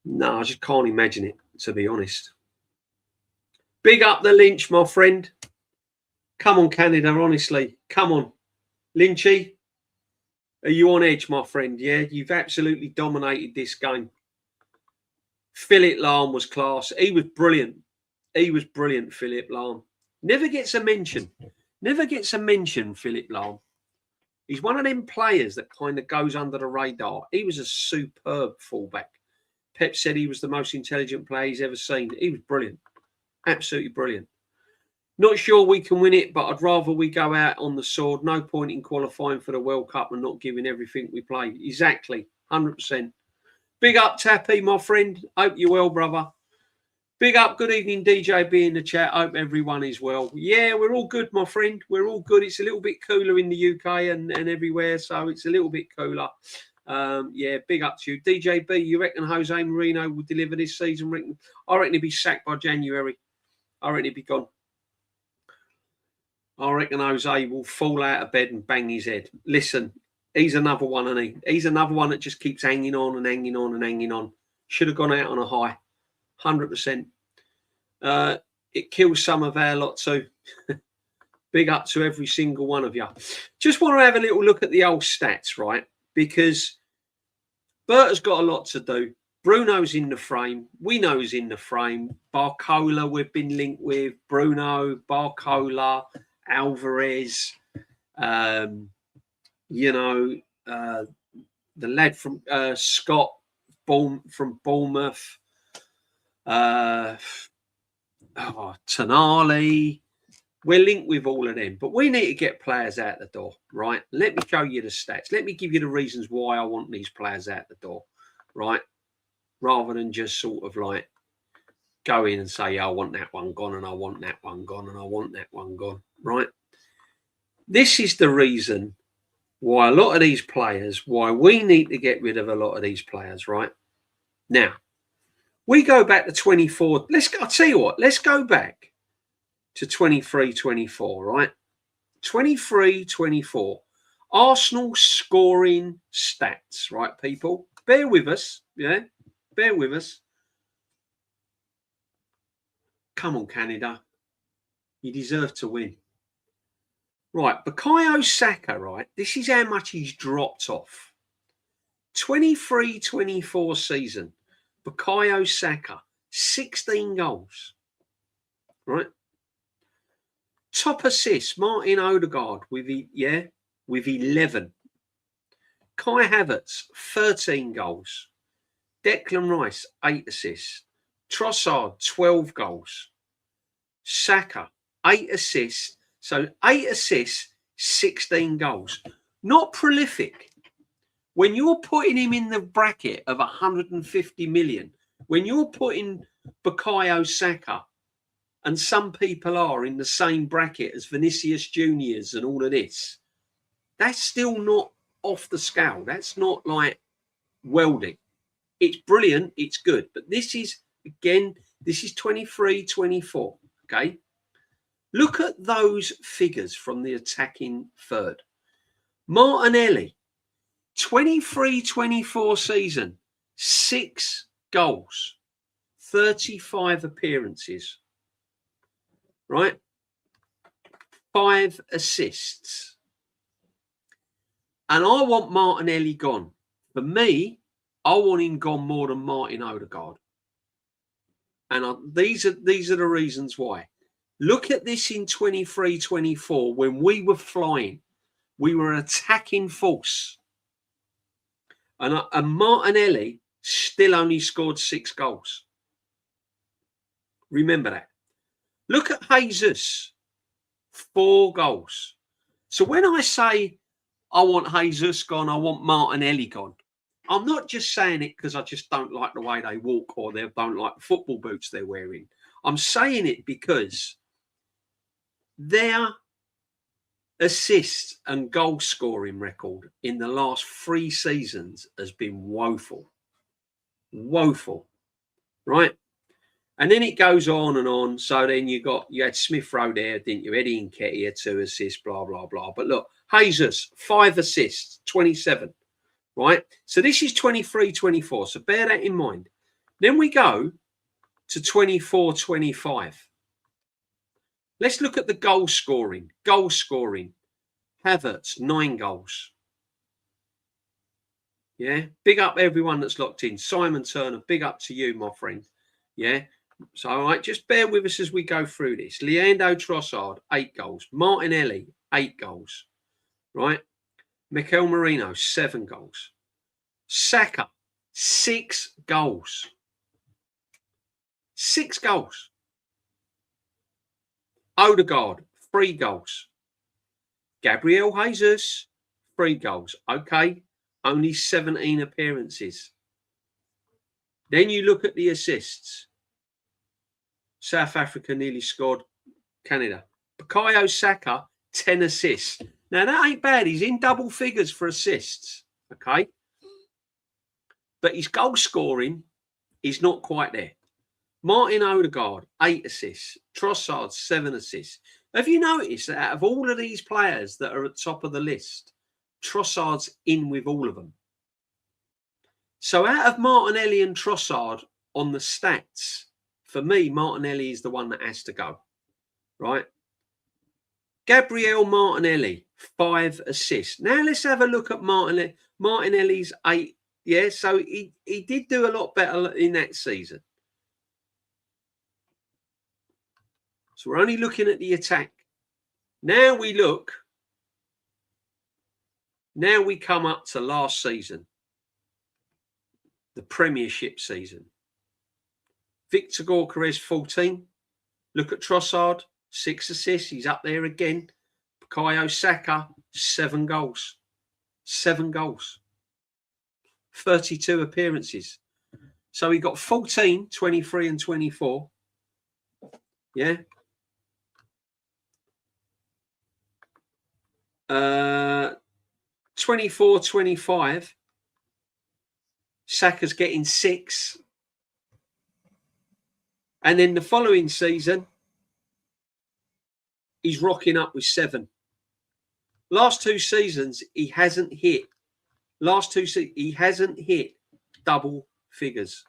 No, I just can't imagine it, to be honest. Big up the Lynch, my friend. Come on, Canada, honestly. Come on. Lynchy, are you on edge, my friend? Yeah, you've absolutely dominated this game. Philip Lahm was class. He was brilliant. Philip Lahm. Never gets a mention. Philip Lahm. He's one of them players that kind of goes under the radar. He was a superb fullback. Pep said he was the most intelligent player he's ever seen. He was brilliant. Absolutely brilliant. Not sure we can win it, but I'd rather we go out on the sword. No point in qualifying for the World Cup and not giving everything we play. Exactly. 100%. Big up, Tappy, my friend. Hope you're well, brother. Big up. Good evening, DJB in the chat. Hope everyone is well. Yeah, we're all good, my friend. We're all good. It's a little bit cooler in the UK and everywhere, so it's a little bit cooler. Yeah, big up to you. DJB, you reckon Jose Mourinho will deliver this season? I reckon he'll be sacked by January. I reckon he'll be gone. I reckon Jose will fall out of bed and bang his head. Listen, he's another one, isn't he? He's another one that just keeps hanging on and hanging on and hanging on. Should have gone out on a high. 100%. It kills some of our lot too. Big up to every single one of you. Just want to have a little look at the old stats, right? Because Berta's got a lot to do. Bruno's in the frame. We know he's in the frame. Barcola we've been linked with. Bruno, Barcola, Alvarez. You know, the lad from Scott from Bournemouth. Tonali. We're linked with all of them, but we need to get players out the door, right? Let me show you the stats. Let me give you the reasons why I want these players out the door, right? Rather than just sort of like go in and say, I want that one gone and I want that one gone and I want that one gone, right? This is the reason why a lot of these players, why we need to get rid of a lot of these players, right? Now, we go back to 24. I'll tell you what, let's go back to 23-24, right? 23-24. Arsenal scoring stats, right, people? Bear with us, yeah? Bear with us. Come on, Canada. You deserve to win. Right, Bukayo Saka, right? This is how much he's dropped off. 23-24 season. Bukayo Saka, 16 goals. Right? Top assists, Martin Odegaard with 11. Kai Havertz, 13 goals. Declan Rice, 8 assists. Trossard, 12 goals. Saka, 8 assists. So 8 assists, 16 goals. Not prolific. When you're putting him in the bracket of 150 million, When you're putting Bukayo Saka, and some people are in the same bracket as Vinicius Juniors and all of this, that's still not off the scale. That's not like welding. It's brilliant. It's good. But this is, again, this is 23, 24. Okay. Look at those figures from the attacking third. Martinelli, 23-24 season, 6 goals, 35 appearances, right? 5 assists. And I want Martinelli gone. For me, I want him gone more than Martin Odegaard. And these are the reasons why. Look at this in 23-24 when we were flying. We were an attacking force. And Martinelli still only scored 6 goals. Remember that. Look at Jesus, 4 goals. So when I say I want Jesus gone, I want Martinelli gone, I'm not just saying it because I just don't like the way they walk or they don't like the football boots they're wearing. I'm saying it because their assist and goal scoring record in the last 3 seasons has been woeful. Woeful. Right? And then it goes on and on. So then you had Smith Rowe there, didn't you? Eddie Nketiah, 2 assists, blah, blah, blah. But look, Jesus, 5 assists, 27. Right? So this is 23-24. So bear that in mind. Then we go to 24-25. Let's look at the goal scoring. Goal scoring. Havertz, 9 goals. Yeah. Big up everyone that's locked in. Simon Turner, big up to you, my friend. Yeah. So, all right, just bear with us as we go through this. Leandro Trossard, 8 goals. Martinelli, 8 goals. Right? Mikel Merino, 7 goals. Saka, 6 goals. 6 goals. Odegaard, 3 goals. Gabriel Jesus, 3 goals. Okay, only 17 appearances. Then you look at the assists. South Africa nearly scored Canada. Bukayo Saka, 10 assists. Now, that ain't bad. He's in double figures for assists. Okay. But his goal scoring is not quite there. Martin Odegaard, 8 assists. Trossard, 7 assists. Have you noticed that out of all of these players that are at the top of the list, Trossard's in with all of them? So out of Martinelli and Trossard on the stats, for me, Martinelli is the one that has to go. Right? Gabriel Martinelli, 5 assists. Now let's have a look at Martinelli. Martinelli's 8. Yeah, so he did do a lot better in that season. So we're only looking at the attack. Now we come up to last season, the Premiership season. Victor Gyökeres, 14. Look at Trossard, 6 assists. He's up there again. Bukayo Saka, 7 goals. 7 goals. 32 appearances. So he got 14, 23 and 24. Yeah. 24-25. Saka's getting 6. And then the following season, he's rocking up with 7. Last 2 seasons, he hasn't hit. He hasn't hit double figures.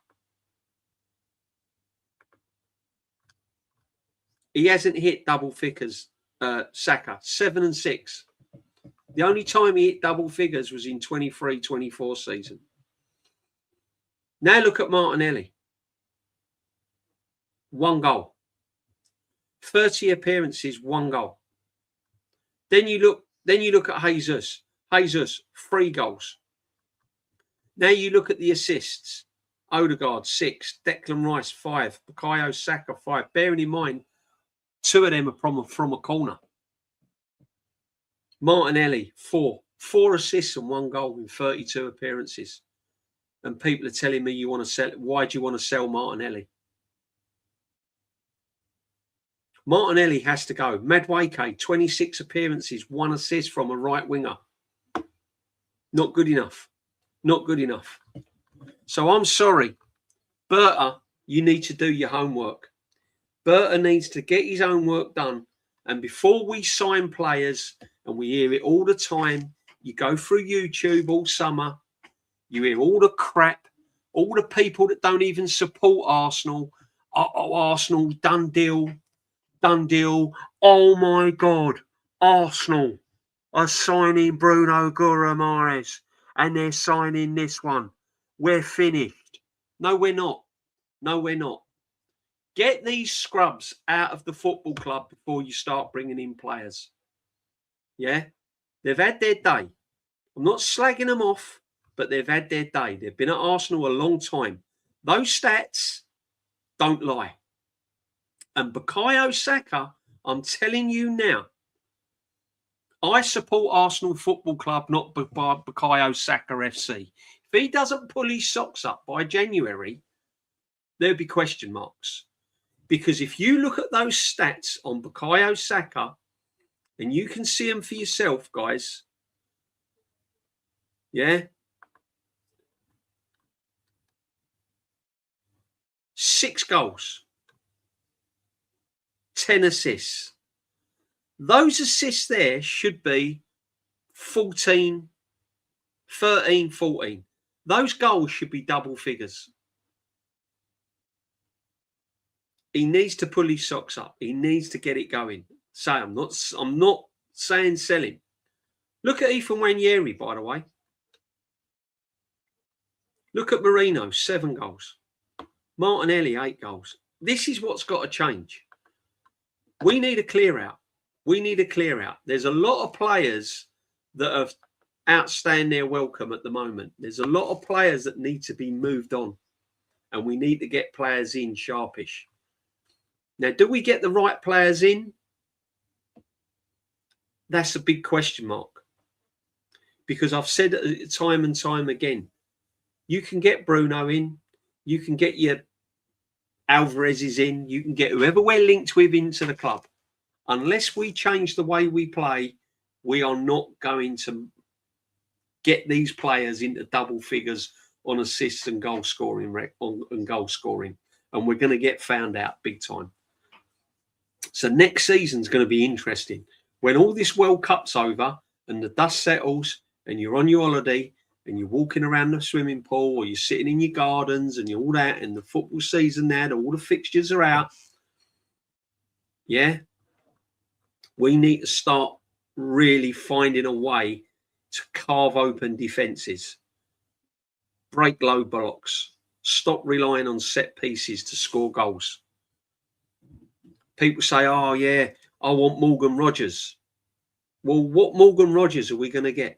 He hasn't hit double figures, Saka. 7 and 6. The only time he hit double figures was in 23-24 season. Now look at Martinelli. 1 goal. 30 appearances, 1 goal. Then you look at Jesus. Jesus, 3 goals. Now you look at the assists. Odegaard, 6. Declan Rice, 5. Bukayo Saka, 5. Bearing in mind, 2 of them are from a corner. Martinelli, 4. 4 assists and 1 goal in 32 appearances. and people are telling me you want to sell. Why do you want to sell Martinelli? Martinelli has to go. Madueke, 26 appearances, 1 assist from a right winger. Not good enough. Not good enough. So I'm sorry. Berta, you need to do your homework. Berta needs to get his own work done. And before we sign players, and we hear it all the time, you go through YouTube all summer, you hear all the crap, all the people that don't even support Arsenal. Oh, Arsenal, done deal. Done deal. Oh my God, Arsenal are signing Bruno Guimaraes and they're signing this one. We're finished. No, we're not. No, we're not. Get these scrubs out of the football club before you start bringing in players. Yeah, they've had their day. I'm not slagging them off, but they've had their day. They've been at Arsenal a long time. Those stats don't lie. And Bukayo Saka, I'm telling you now, I support Arsenal Football Club, not Bukayo Saka FC. If he doesn't pull his socks up by January, there'll be question marks. Because if you look at those stats on Bukayo Saka, and you can see them for yourself, guys, yeah, 6 goals. 10 assists. Those assists there should be 14, 13, 14. Those goals should be double figures. He needs to pull his socks up. He needs to get it going. So I'm not saying sell him. Look at Ethan Nwaneri, by the way. Look at Marino, 7 goals. Martinelli, 8 goals. This is what's got to change. We need a clear out. We need a clear out. There's a lot of players that have outstaying their welcome at the moment. There's a lot of players that need to be moved on. And we need to get players in sharpish. Now, do we get the right players in? That's a big question mark. Because I've said it time and time again, you can get Bruno in, you can get your Alvarez's in, you can get whoever we're linked with into the club. Unless we change the way we play, we are not going to get these players into double figures on assists and goal scoring and we're going to get found out big time. So next season's going to be interesting. When all this World Cup's over and the dust settles and you're on your holiday and you're walking around the swimming pool or you're sitting in your gardens and you're all that and the football season now, all the fixtures are out. Yeah. We need to start really finding a way to carve open defences, break low blocks, stop relying on set pieces to score goals. People say, oh, yeah, I want Morgan Rogers. Well, what Morgan Rogers are we going to get?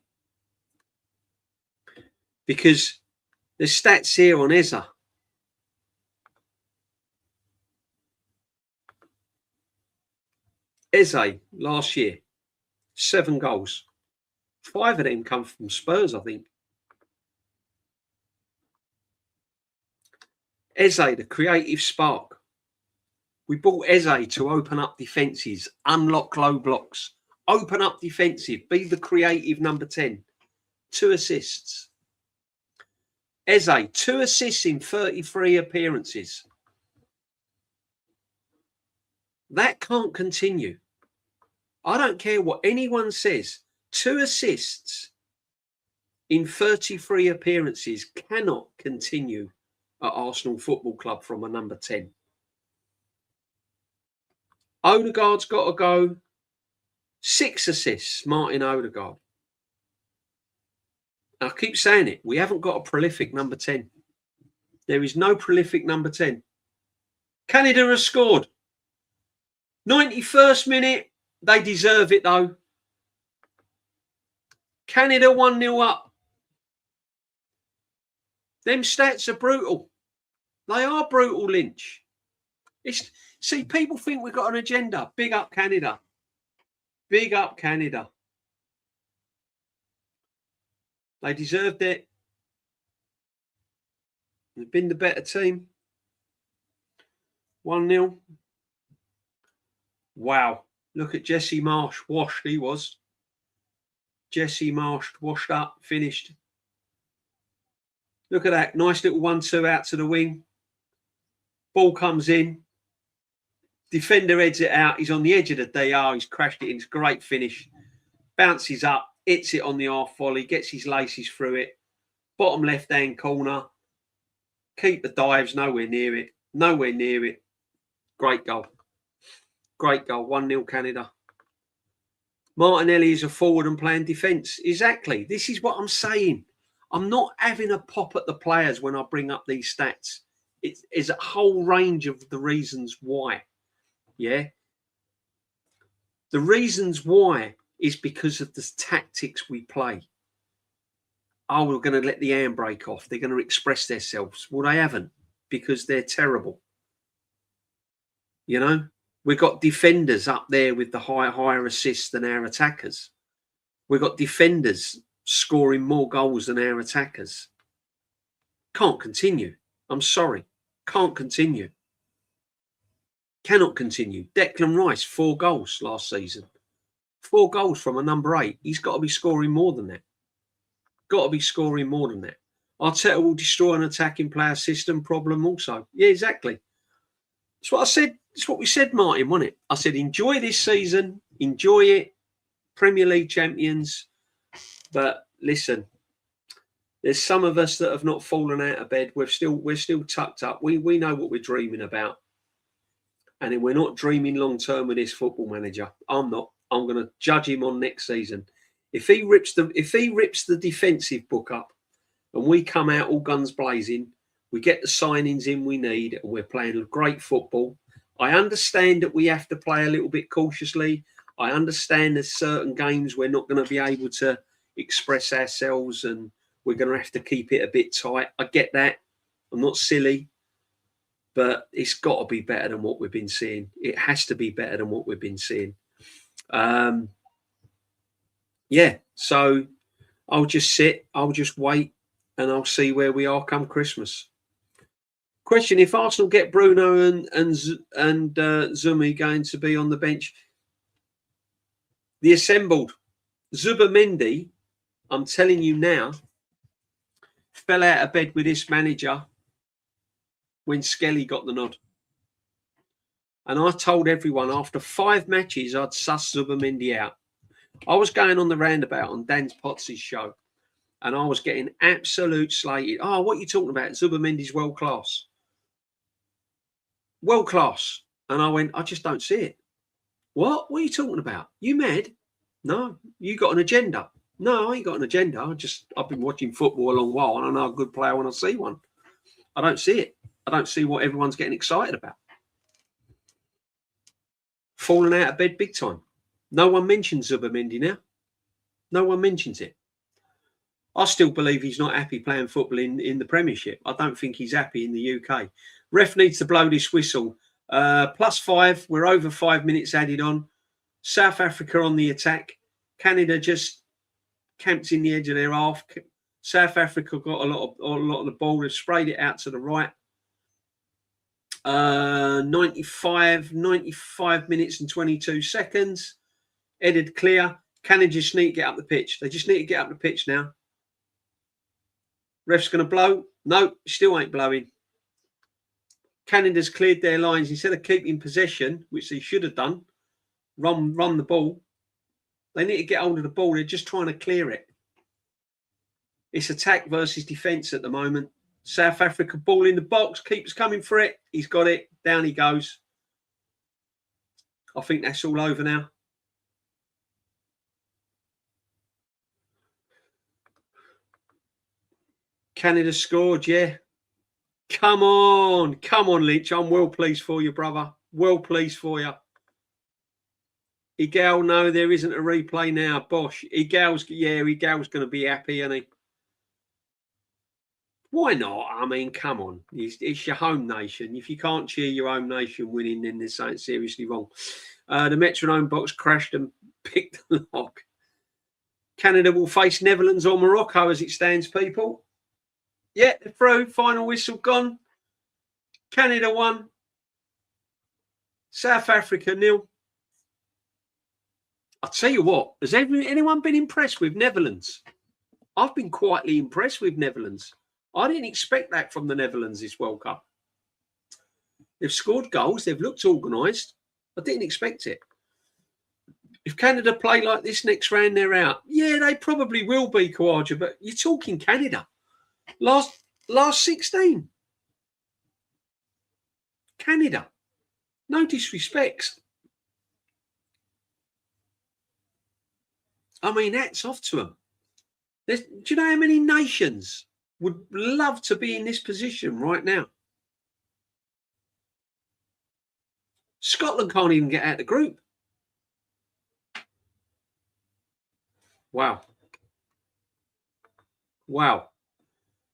Because there's stats here on Eza. Eze last year, 7 goals. 5 of them come from Spurs, I think. Eze, the creative spark. We bought Eze to open up defences, unlock low blocks, open up defensive, be the creative number 10. 2 assists. Eze, 2 assists in 33 appearances. That can't continue. I don't care what anyone says. 2 assists in 33 appearances cannot continue at Arsenal Football Club from a number 10. Odegaard's got to go. 6 assists, Martin Odegaard. I keep saying it. We haven't got a prolific number 10. There is no prolific number 10. Canada has scored. 91st minute. They deserve it, though. Canada 1-0 up. Them stats are brutal. They are brutal, Lynch. See, people think we've got an agenda. Big up Canada. Big up Canada. They deserved it. They've been the better team. 1-0. Wow. Look at Jesse Marsh. Washed he was. Jesse Marsh washed up, finished. Look at that. Nice little 1-2 out to the wing. Ball comes in. Defender heads it out. He's on the edge of the DR. He's crashed it in. It's a great finish. Bounces up. Hits it on the half volley. Gets his laces through it. Bottom left-hand corner. Keeper dives. Nowhere near it. Nowhere near it. Great goal. Great goal. 1-0 Canada. Martinelli is a forward and playing defence. Exactly. This is what I'm saying. I'm not having a pop at the players when I bring up these stats. It's a whole range of the reasons why. Yeah. The reasons why is because of the tactics we play. Oh, we're going to let the handbrake off. They're going to express themselves. Well, they haven't, because they're terrible. You know, we've got defenders up there with the higher assists than our attackers. We've got defenders scoring more goals than our attackers. Can't continue. I'm sorry. Can't continue. Cannot continue. Declan Rice, 4 goals last season. 4 goals from a number 8. He's got to be scoring more than that. Got to be scoring more than that. Arteta will destroy an attacking player system problem also. Yeah, exactly. That's what I said. It's what we said, Martin, wasn't it? I said, enjoy this season. Enjoy it. Premier League champions. But listen, there's some of us that have not fallen out of bed. We're still tucked up. We know what we're dreaming about. And we're not dreaming long term with this football manager. I'm not. I'm going to judge him on next season. If he rips the defensive book up and we come out all guns blazing, we get the signings in we need and we're playing great football. I understand that we have to play a little bit cautiously. I understand there's certain games we're not going to be able to express ourselves and we're going to have to keep it a bit tight. I get that. I'm not silly. But it's got to be better than what we've been seeing. It has to be better than what we've been seeing. Yeah, so I'll just sit, I'll just wait, and I'll see where we are come Christmas. Question: if Arsenal get Bruno and Zumi going to be on the bench, the assembled Zubamendi, I'm telling you now, fell out of bed with this manager when Skelly got the nod. And I told everyone after 5 matches I'd suss Zubamendi out. I was going on the roundabout on Dan Potts' show and I was getting absolute slated. Oh, what are you talking about? Zubamendi's world class. World class. And I went, I just don't see it. What? What are you talking about? You mad? No, you got an agenda. No, I ain't got an agenda. I've been watching football a long while and I know a good player when I see one. I don't see it. I don't see what everyone's getting excited about. Falling out of bed big time. No one mentions Zubamendi now. No one mentions it. I still believe he's not happy playing football in the Premiership. I don't think he's happy in the UK. Ref needs to blow this whistle. +5. We're over 5 minutes added on. South Africa on the attack. Canada just camped in the edge of their half. South Africa got a lot of the ball. They've sprayed it out to the right. 95 minutes and 22 seconds. Headed clear. Canada just need to get up the pitch. They just need to get up the pitch now. Ref's going to blow. No, still ain't blowing. Canada's cleared their lines. Instead of keeping possession, which they should have done, run the ball. They need to get hold of the ball. They're just trying to clear it. It's attack versus defence at the moment. South Africa ball in the box. Keeper's coming for it. He's got it. Down he goes. I think that's all over now. Canada scored, yeah. Come on, Lynch. I'm well pleased for you, brother. Well pleased for you. Igal, no, there isn't a replay now. Bosh. Igal's going to be happy, isn't he? Why not? I mean, come on. It's your home nation. If you can't cheer your home nation winning, then there's something seriously wrong. The metronome box crashed and picked the lock. Canada will face Netherlands or Morocco as it stands, people. Yeah, they're through. Final whistle gone. Canada 1. South Africa 0. I'll tell you what, has anyone been impressed with Netherlands? I've been quietly impressed with Netherlands. I didn't expect that from the Netherlands this World Cup. They've scored goals. They've looked organised. I didn't expect it. If Canada play like this next round, they're out. Yeah, they probably will be, Kawaja, but you're talking Canada. Last 16. Canada. No disrespects. I mean, hats off to them. Do you know how many nations would love to be in this position right now? Scotland can't even get out of the group. Wow. Wow.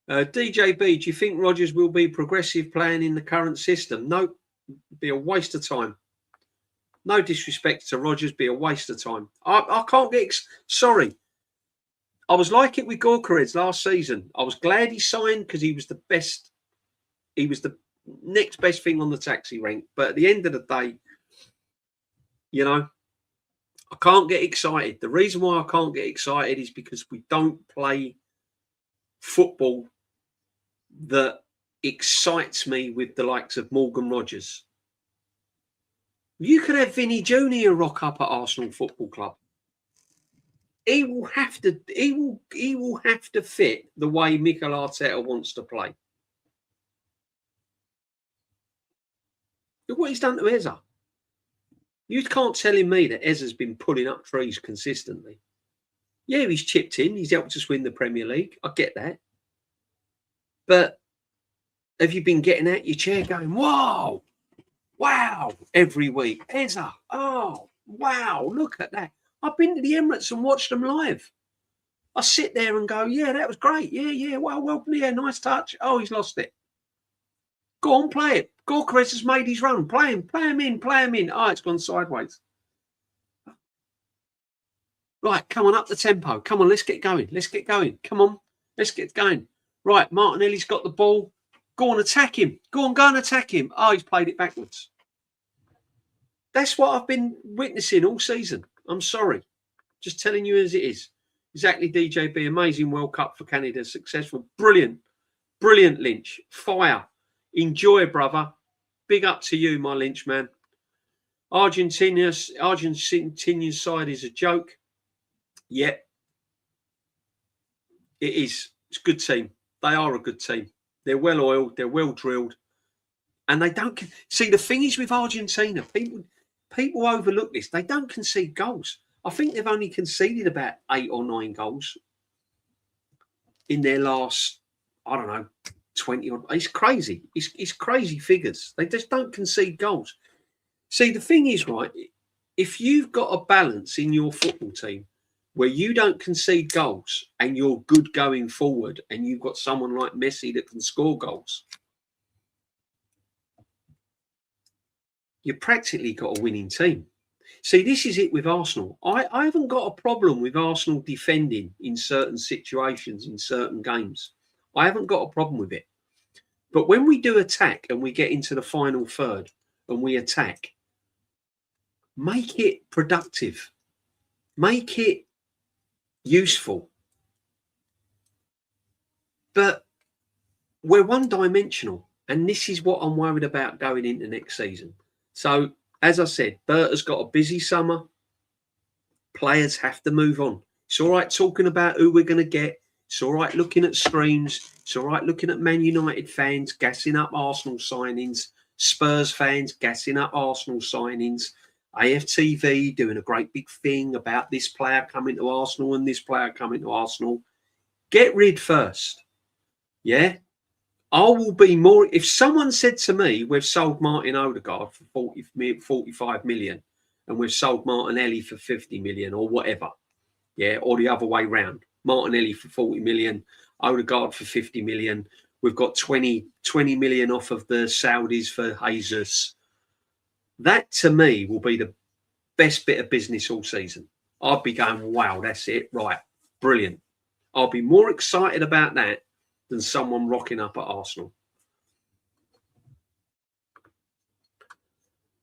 DJB, do you think Rodgers will be progressive playing in the current system? No, it'd be a waste of time. No disrespect to Rodgers, be a waste of time. I can't get... Sorry. I was like it with Gorkarez last season. I was glad he signed because he was the best. He was the next best thing on the taxi rank. But at the end of the day, you know, I can't get excited. The reason why I can't get excited is because we don't play football that excites me with the likes of Morgan Rodgers. You could have Vinnie Jr. rock up at Arsenal Football Club. He will have to. He will have to fit the way Mikel Arteta wants to play. Look what he's done to Eza. You can't tell me that Eza's been pulling up trees consistently. Yeah, he's chipped in. He's helped us win the Premier League. I get that. But have you been getting out your chair going, "Wow, wow," every week? Eza, oh, wow, look at that. I've been to the Emirates and watched them live. I sit there and go, yeah, that was great. Yeah, well, yeah, nice touch. Oh, he's lost it. Go on, play it. Gorkarez has made his run. Play him in. Oh, it's gone sideways. Right, come on, up the tempo. Come on, let's get going. Come on, let's get going. Right, Martinelli's got the ball. Go on, attack him. Go and attack him. Oh, he's played it backwards. That's what I've been witnessing all season. I'm sorry. Just telling you as it is. Exactly, DJB. Amazing World Cup for Canada. Successful. Brilliant, Lynch. Fire. Enjoy, brother. Big up to you, my Lynch man. Argentinia's side is a joke. Yeah. It is. It's a good team. They are a good team. They're well oiled. They're well drilled. And they don't... See, the thing is with Argentina, people overlook this. They don't concede goals. I think they've only conceded about 8 or 9 goals in their last, I don't know, 20 or... It's crazy. It's crazy figures. They just don't concede goals. See, the thing is, right, if you've got a balance in your football team where you don't concede goals and you're good going forward and you've got someone like Messi that can score goals, you've practically got a winning team. See, this is it with Arsenal. I haven't got a problem with Arsenal defending in certain situations, in certain games. I haven't got a problem with it. But when we do attack and we get into the final third and we attack, make it productive. Make it useful. But we're one-dimensional, and this is what I'm worried about going into next season. So, as I said, Berta's got a busy summer. Players have to move on. It's all right talking about who we're going to get. It's all right looking at streams. It's all right looking at Man United fans gassing up Arsenal signings. Spurs fans gassing up Arsenal signings. AFTV doing a great big thing about this player coming to Arsenal and this player coming to Arsenal. Get rid first. Yeah? I will be more... If someone said to me, we've sold Martin Odegaard for 45 million and we've sold Martinelli for 50 million or whatever, yeah, or the other way round, Martinelli for 40 million, Odegaard for 50 million, we've got 20 million off of the Saudis for Jesus. That, to me, will be the best bit of business all season. I'll be going, wow, that's it. Right. Brilliant. I'll be more excited about that than someone rocking up at Arsenal.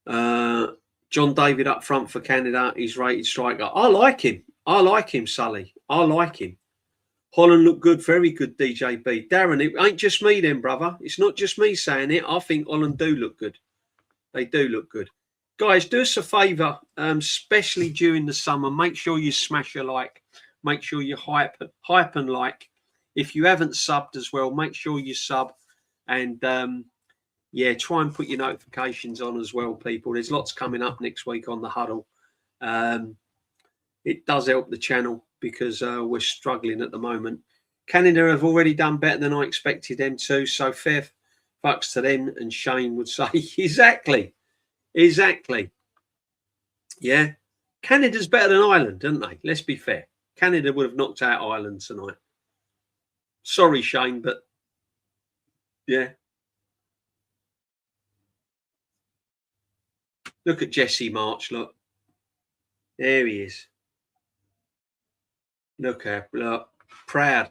John David up front for Canada. He's rated striker. I like him. I like him, Sully. I like him. Holland looked good. Very good, DJB. Darren, it ain't just me then, brother. It's not just me saying it. I think Holland do look good. They do look good. Guys, do us a favour, especially during the summer. Make sure you smash a like. Make sure you hype and like. If you haven't subbed as well, make sure you sub. And, yeah, try and put your notifications on as well, people. There's lots coming up next week on the huddle. It does help the channel because we're struggling at the moment. Canada have already done better than I expected them to. So fair fucks to them. And Shane would say, exactly. Yeah. Canada's better than Ireland, aren't they? Let's be fair. Canada would have knocked out Ireland tonight. Sorry, Shane, but yeah. Look at Jesse March, look. There he is. Look, proud.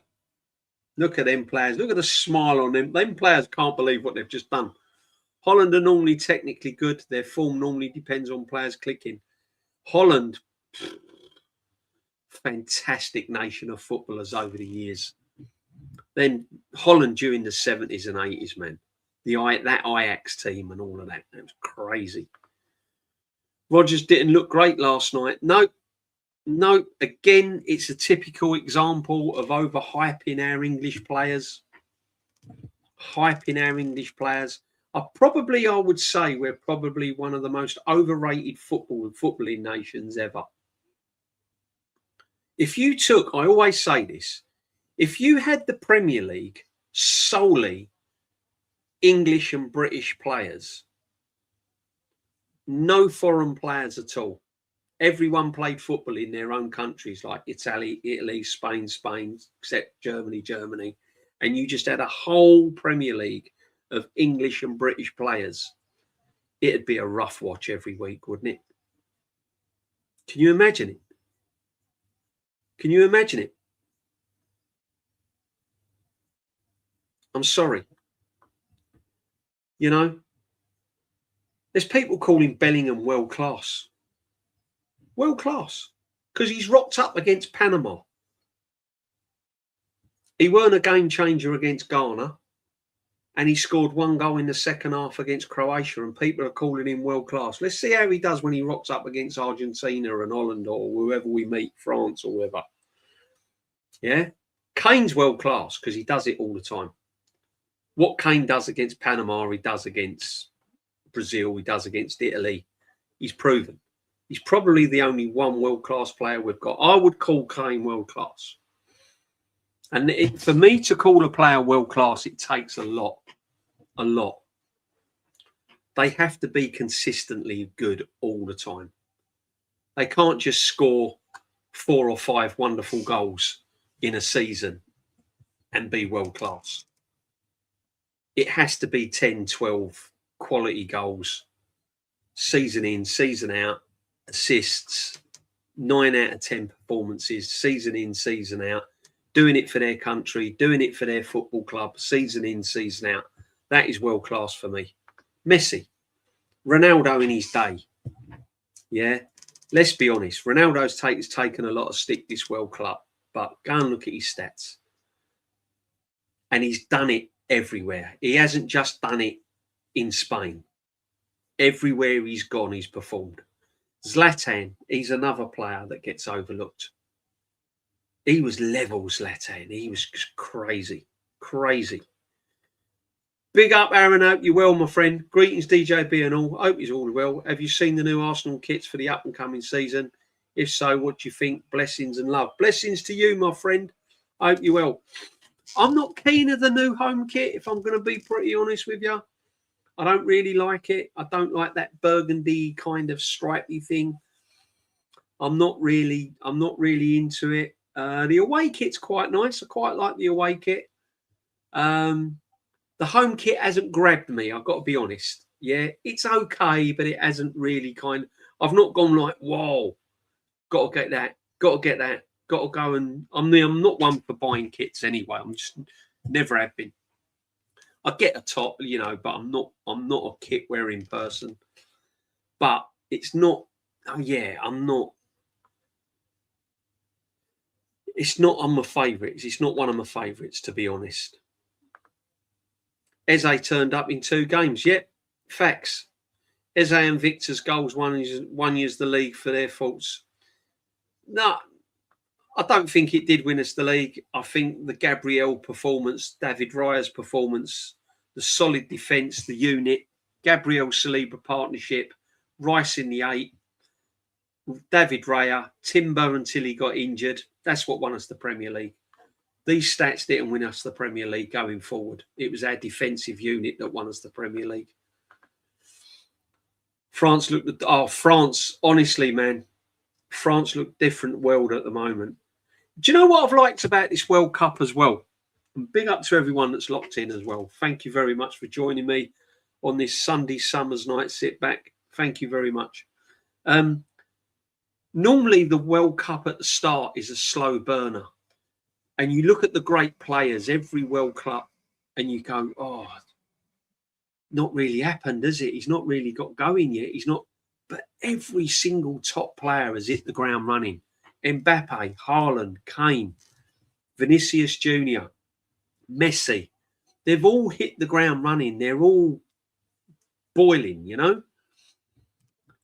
Look at them players. Look at the smile on them. Them players can't believe what they've just done. Holland are normally technically good. Their form normally depends on players clicking. Holland, fantastic nation of footballers over the years. Then Holland during the 70s and 80s, man. That Ajax team and all of that. That was crazy. Rodgers didn't look great last night. No. Again, it's a typical example of overhyping our English players. I would say we're probably one of the most overrated footballing nations ever. If you took, I always say this, if you had the Premier League solely English and British players, no foreign players at all. Everyone played football in their own countries like Italy, Spain, except Germany. And you just had a whole Premier League of English and British players. It'd be a rough watch every week, wouldn't it? Can you imagine it? I'm sorry. You know, there's people calling Bellingham world class. World class. Because he's rocked up against Panama. He weren't a game changer against Ghana. And he scored one goal in the second half against Croatia. And people are calling him world class. Let's see how he does when he rocks up against Argentina and Holland or whoever we meet, France or whoever. Yeah? Kane's world class because he does it all the time. What Kane does against Panama, he does against Brazil, he does against Italy. He's proven. He's probably the only one world-class player we've got. I would call Kane world-class. And for me to call a player world-class, it takes a lot. A lot. They have to be consistently good all the time. They can't just score 4 or 5 wonderful goals in a season and be world-class. It has to be 10, 12 quality goals, season in, season out, assists, 9 out of 10 performances, season in, season out, doing it for their country, doing it for their football club, season in, season out. That is world class for me. Messi, Ronaldo in his day. Yeah, let's be honest. Ronaldo's taken a lot of stick this World Cup, but go and look at his stats. And he's done it everywhere. He hasn't just done it in Spain. Everywhere he's gone, he's performed. Zlatan, he's another player that gets overlooked. He was level, Zlatan. He was just crazy. Big up, Aaron. Hope you're well, my friend. Greetings, DJB and all. Hope you're all well. Have you seen the new Arsenal kits for the up-and-coming season? If so, what do you think? Blessings and love. Blessings to you, my friend. Hope you're well. I'm not keen of the new home kit, if I'm going to be pretty honest with you. I don't really like it. I don't like that burgundy kind of stripy thing. I'm not really into it. The away kit's quite nice. I quite like the away kit. The home kit hasn't grabbed me. I've got to be honest. Yeah, it's okay, but it hasn't really I've not gone like, whoa, got to get that. Got to go and I'm not one for buying kits anyway. I'm just Never have been. I get a top, but I'm not a kit wearing person. But it's not. Oh yeah, I'm not. It's not on my favourites. It's not one of my favourites, to be honest. Eze turned up in 2 games. Yep, facts. Eze and Victor's goals won us the league for their faults. No, I don't think it did win us the league. I think the Gabriel performance, David Raya's performance, the solid defence, the unit, Gabriel Saliba partnership, Rice in the 8, David Raya, Timber until he got injured. That's what won us the Premier League. These stats didn't win us the Premier League going forward. It was our defensive unit that won us the Premier League. France honestly, man, France look different world at the moment. Do you know what I've liked about this World Cup as well? And big up to everyone that's locked in as well. Thank you very much for joining me on this Sunday summer's night sit back. Thank you very much. Normally the World Cup at the start is a slow burner. And you look at the great players, every World Cup, and you go, oh, not really happened, has it? He's not really got going yet. He's not. But every single top player has hit the ground running. Mbappe, Haaland, Kane, Vinicius Jr., Messi. They've all hit the ground running. They're all boiling,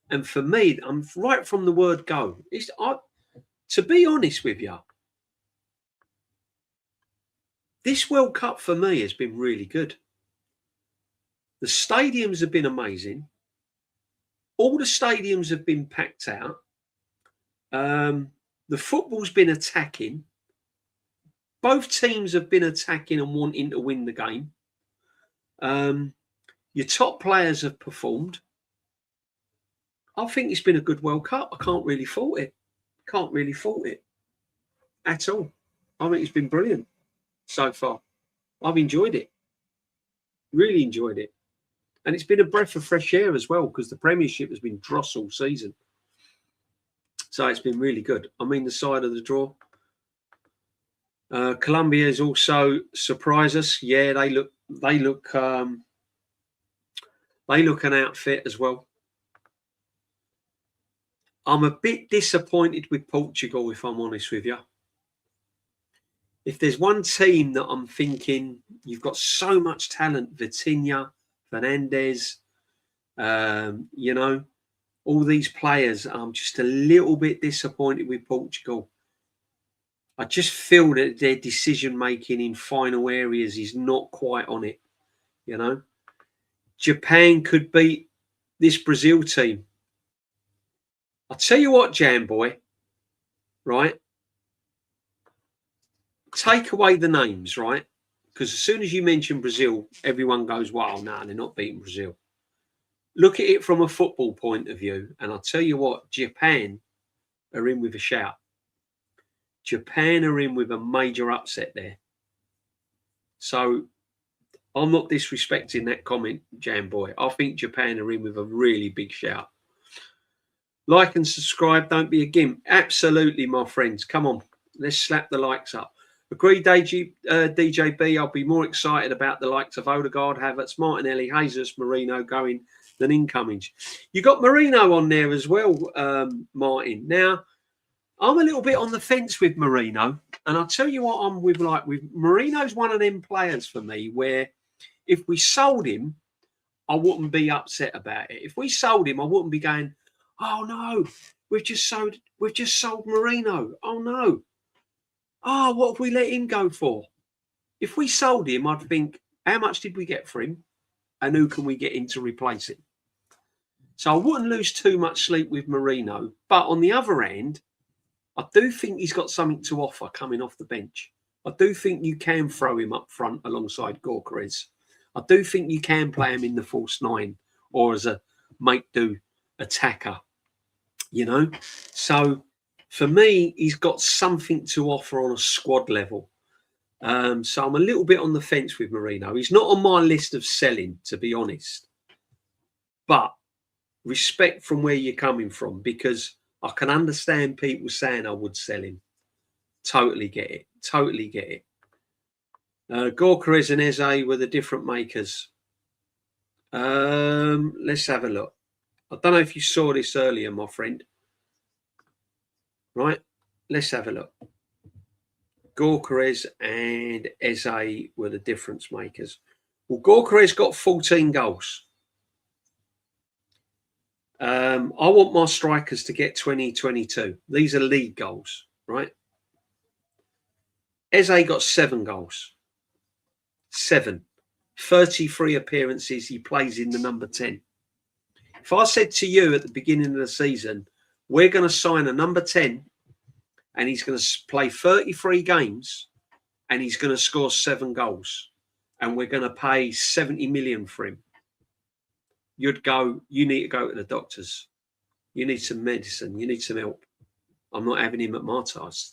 And for me, I'm right from the word go. To be honest with you, this World Cup for me has been really good. The stadiums have been amazing. All the stadiums have been packed out. The football's been attacking. Both teams have been attacking and wanting to win the game. Your top players have performed. I think it's been a good World Cup. I can't really fault it. At all. I think it's been brilliant so far. I've enjoyed it. Really enjoyed it. And it's been a breath of fresh air as well, because the Premiership has been dross all season. So it's been really good. I mean, the side of the draw. Colombia has also surprised us. Yeah, they look an outfit as well. I'm a bit disappointed with Portugal, if I'm honest with you. If there's one team that I'm thinking, you've got so much talent, Vitinha, Fernandes, all these players, I'm just a little bit disappointed with Portugal. I just feel that their decision-making in final areas is not quite on it, Japan could beat this Brazil team. I'll tell you what, Jam Boy, right? Take away the names, right? Because as soon as you mention Brazil, everyone goes, wow, no, they're not beating Brazil. Look at it from a football point of view. And I'll tell you what, Japan are in with a shout. Japan are in with a major upset there. So I'm not disrespecting that comment, Jam Boy. I think Japan are in with a really big shout. Like and subscribe. Don't be a gimp. Absolutely, my friends. Come on. Let's slap the likes up. Agree, DJB. I'll be more excited about the likes of Odegaard, Havertz, Martinelli, Jesus, Marino going than incoming. You got Marino on there as well, Martin. Now, I'm a little bit on the fence with Marino, and I'll tell you what I'm with. Marino's one of them players for me where if we sold him, I wouldn't be upset about it. If we sold him, I wouldn't be going, oh no, we've just sold Marino. Oh no. Oh, what have we let him go for? If we sold him, I'd think, how much did we get for him? And who can we get in to replace him? So I wouldn't lose too much sleep with Marino. But on the other hand, I do think he's got something to offer coming off the bench. I do think you can throw him up front alongside Gyökeres. I do think you can play him in the false 9 or as a make-do attacker, So for me, he's got something to offer on a squad level. So I'm a little bit on the fence with Marino. He's not on my list of selling, to be honest. But respect from where you're coming from, because I can understand people saying I would sell him. Totally get it. Gorkarez and Eze were the different makers. Let's have a look. I don't know if you saw this earlier, my friend. Right, let's have a look. Gorkarez and Eze were the difference makers. Well, Gorkarez got 14 goals. I want my strikers to get 20-22. These are league goals, right? Eze got 7 goals. 7. 33 appearances. He plays in the number 10. If I said to you at the beginning of the season, we're going to sign a number 10 and he's going to play 33 games and he's going to score 7 goals and we're going to pay 70 million for him, you'd go, you need to go to the doctors. You need some medicine. You need some help. I'm not having him at my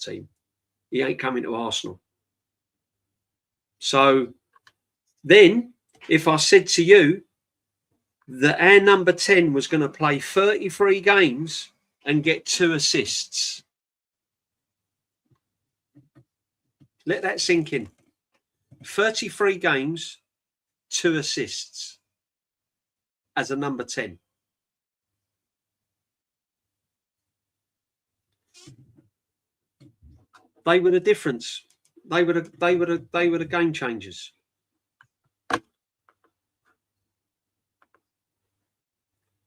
team. He ain't coming to Arsenal. So then if I said to you that our number 10 was going to play 33 games and get 2 assists, let that sink in. 33 games, 2 assists as a number 10. They were the difference. They were the game changers.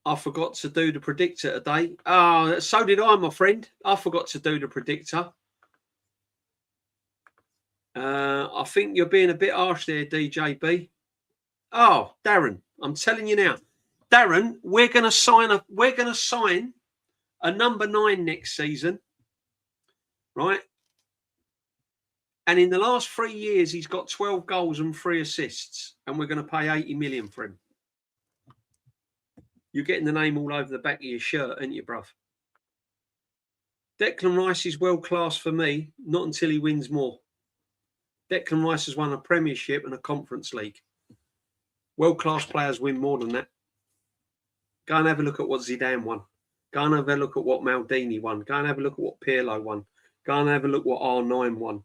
I forgot to do the predictor today. Oh, so did I, my friend. I forgot to do the predictor. I think you're being a bit harsh there, DJB. Oh, Darren, I'm telling you now, Darren, we're going to sign a number 9 next season, right? And in the last 3 years, he's got 12 goals and 3 assists, and we're going to pay 80 million for him. You're getting the name all over the back of your shirt, aren't you, bruv? Declan Rice is world class for me, not until he wins more. Declan Rice has won a Premiership and a Conference League. World class players win more than that. Go and have a look at what Zidane won. Go and have a look at what Maldini won. Go and have a look at what Pirlo won. Go and have a look at what R9 won.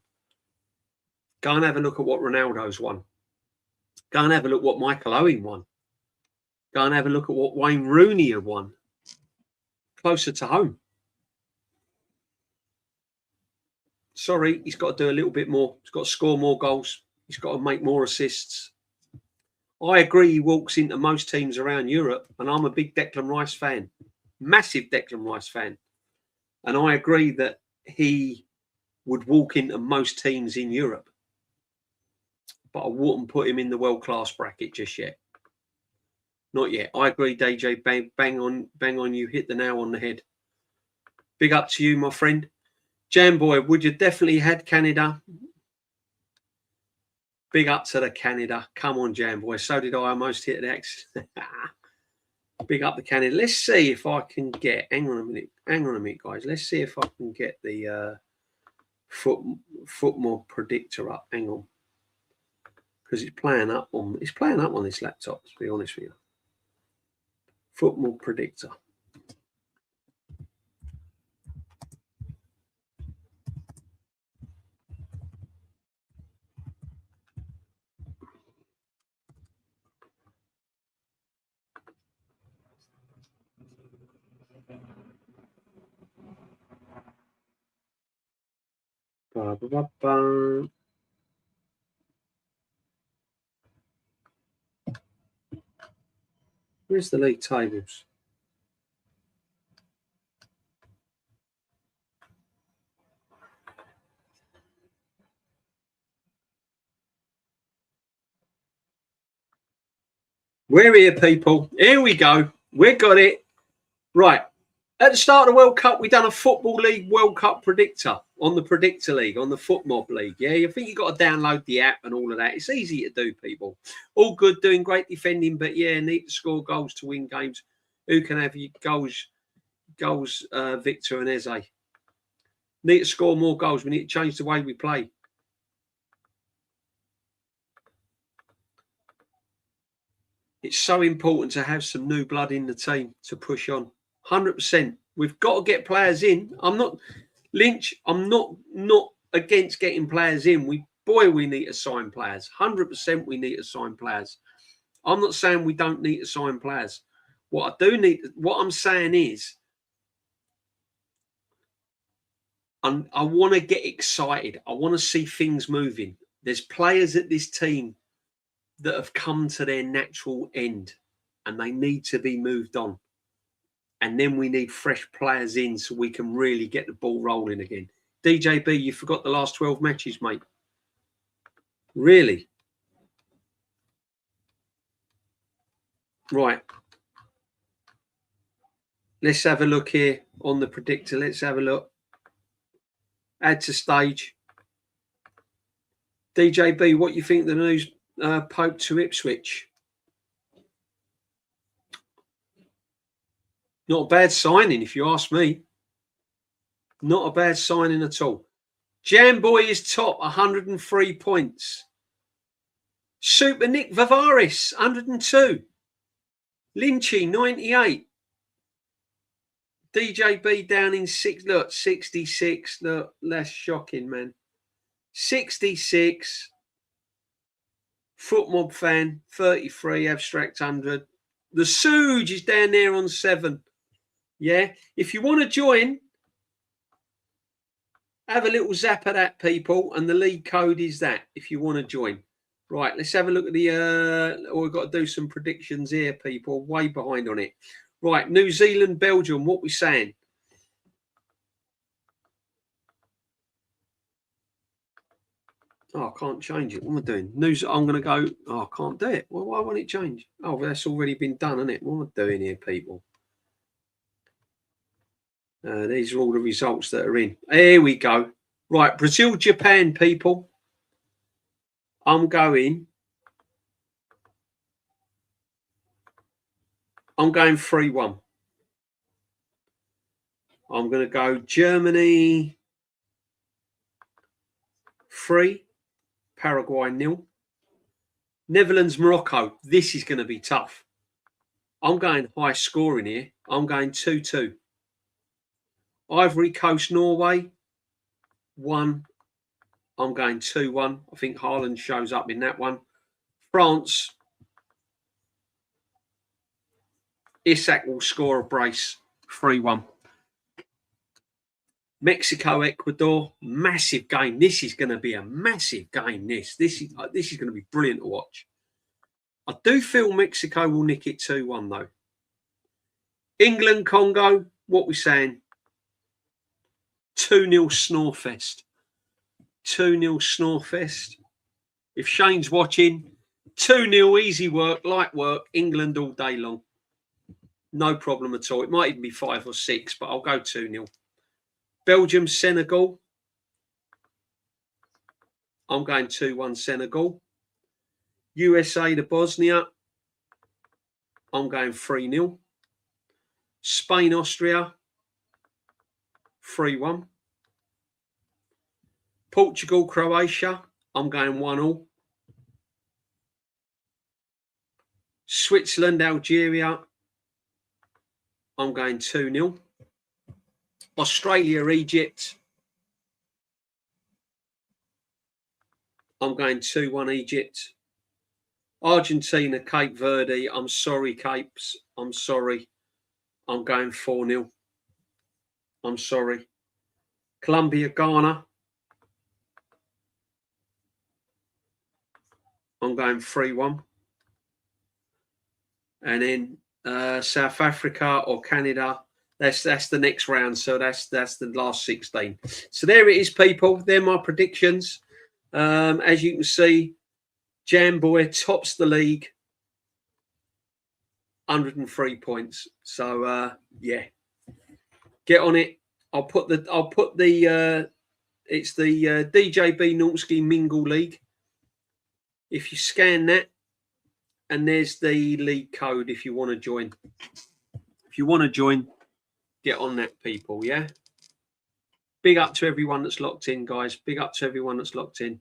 Go and have a look at what Ronaldo's won. Go and have a look at what Michael Owen won. Go and have a look at what Wayne Rooney had won. Closer to home. Sorry, he's got to do a little bit more. He's got to score more goals. He's got to make more assists. I agree he walks into most teams around Europe, and I'm a big Declan Rice fan. Massive Declan Rice fan. And I agree that he would walk into most teams in Europe. But I wouldn't put him in the world-class bracket just yet. Not yet. I agree, DJ. Bang on. You hit the nail on the head. Big up to you, my friend. Jamboy, would you definitely had Canada? Big up to the Canada. Come on, Jamboy. So did I. Almost hit the X. Big up the Canada. Let's see if I can get. Hang on a minute, guys. Let's see if I can get the football predictor up. Hang on, because it's playing up on this laptop. To be honest with you. Football predictor. Ba, ba, ba, ba. Where's the league tables? We're here, people. Here we go. We got it. Right. At the start of the World Cup, we've done a Football League World Cup predictor on the Predictor League, on the FootMob League. Yeah, I think you've got to download the app and all of that. It's easy to do, people. All good, doing great defending, but yeah, need to score goals to win games. Who can have you goals, Victor and Eze? Need to score more goals. We need to change the way we play. It's so important to have some new blood in the team to push on. 100%. We've got to get players in. I'm not Lynch. I'm not against getting players in. Boy, we need to sign players. 100% we need to sign players. I'm not saying we don't need to sign players. What I'm saying is, I want to get excited. I want to see things moving. There's players at this team that have come to their natural end and they need to be moved on. And then we need fresh players in so we can really get the ball rolling again. DJB, you forgot the last 12 matches, mate. Really? Right. Let's have a look here on the predictor. Let's have a look. Add to stage. DJB, what do you think the news Pope to Ipswich? Not a bad signing, if you ask me. Not a bad signing at all. Jamboy is top, 103 points. Super Nick Vavaris, 102. Lynchy, 98. DJB down in 6. Look, 66. Look, less shocking, man. 66. Footmob fan, 33. Abstract 100. The Suge is down there on 7. Yeah. If you want to join, have a little zap at that, people. And the league code is that, if you want to join. Right, let's have a look at the... we've got to do some predictions here, people. Way behind on it. Right, New Zealand, Belgium, what we saying? Oh, I can't change it. What am I doing? I'm going to go... Oh, I can't do it. Well, why won't it change? Oh, that's already been done, isn't it? What am I doing here, people? These are all the results that are in. Here we go. Right, Brazil, Japan, people. I'm going 3-1. I'm going to go Germany 3, Paraguay 0. Netherlands, Morocco. This is going to be tough. I'm going high scoring here. I'm going 2-2. Ivory Coast, Norway 1. I'm going 2-1. I think Haaland shows up in that one. France, Isak will score a brace. 3-1. Mexico, Ecuador, massive game. This is going to be a massive game. This is going to be brilliant to watch. I do feel Mexico will nick it 2-1 though. England, Congo, what we saying? 2-0 Snorefest. 2-0 Snorefest. If Shane's watching, 2-0 easy work, light work, England all day long. No problem at all. It might even be 5 or 6, but I'll go 2-0. Belgium, Senegal. I'm going 2-1 Senegal. USA to Bosnia. I'm going 3-0. Spain, Austria. 3-1. Portugal, Croatia. I'm going 1-0. Switzerland, Algeria. I'm going 2-0. Australia, Egypt. I'm going 2-1 Egypt. Argentina, Cape Verde. I'm sorry, Capes. I'm sorry. I'm going 4-0. I'm sorry. Colombia, Ghana. I'm going 3-1. And then South Africa or Canada. That's the next round. So that's the last 16. So there it is, people. They're my predictions. As you can see, Jamboy tops the league. 103 points. So yeah. Get on it. I'll put the it's the DJB Norski Mingle League. If you scan that, and there's the league code if you want to join. If you want to join, get on that, people, yeah? Big up to everyone that's locked in, guys. Big up to everyone that's locked in.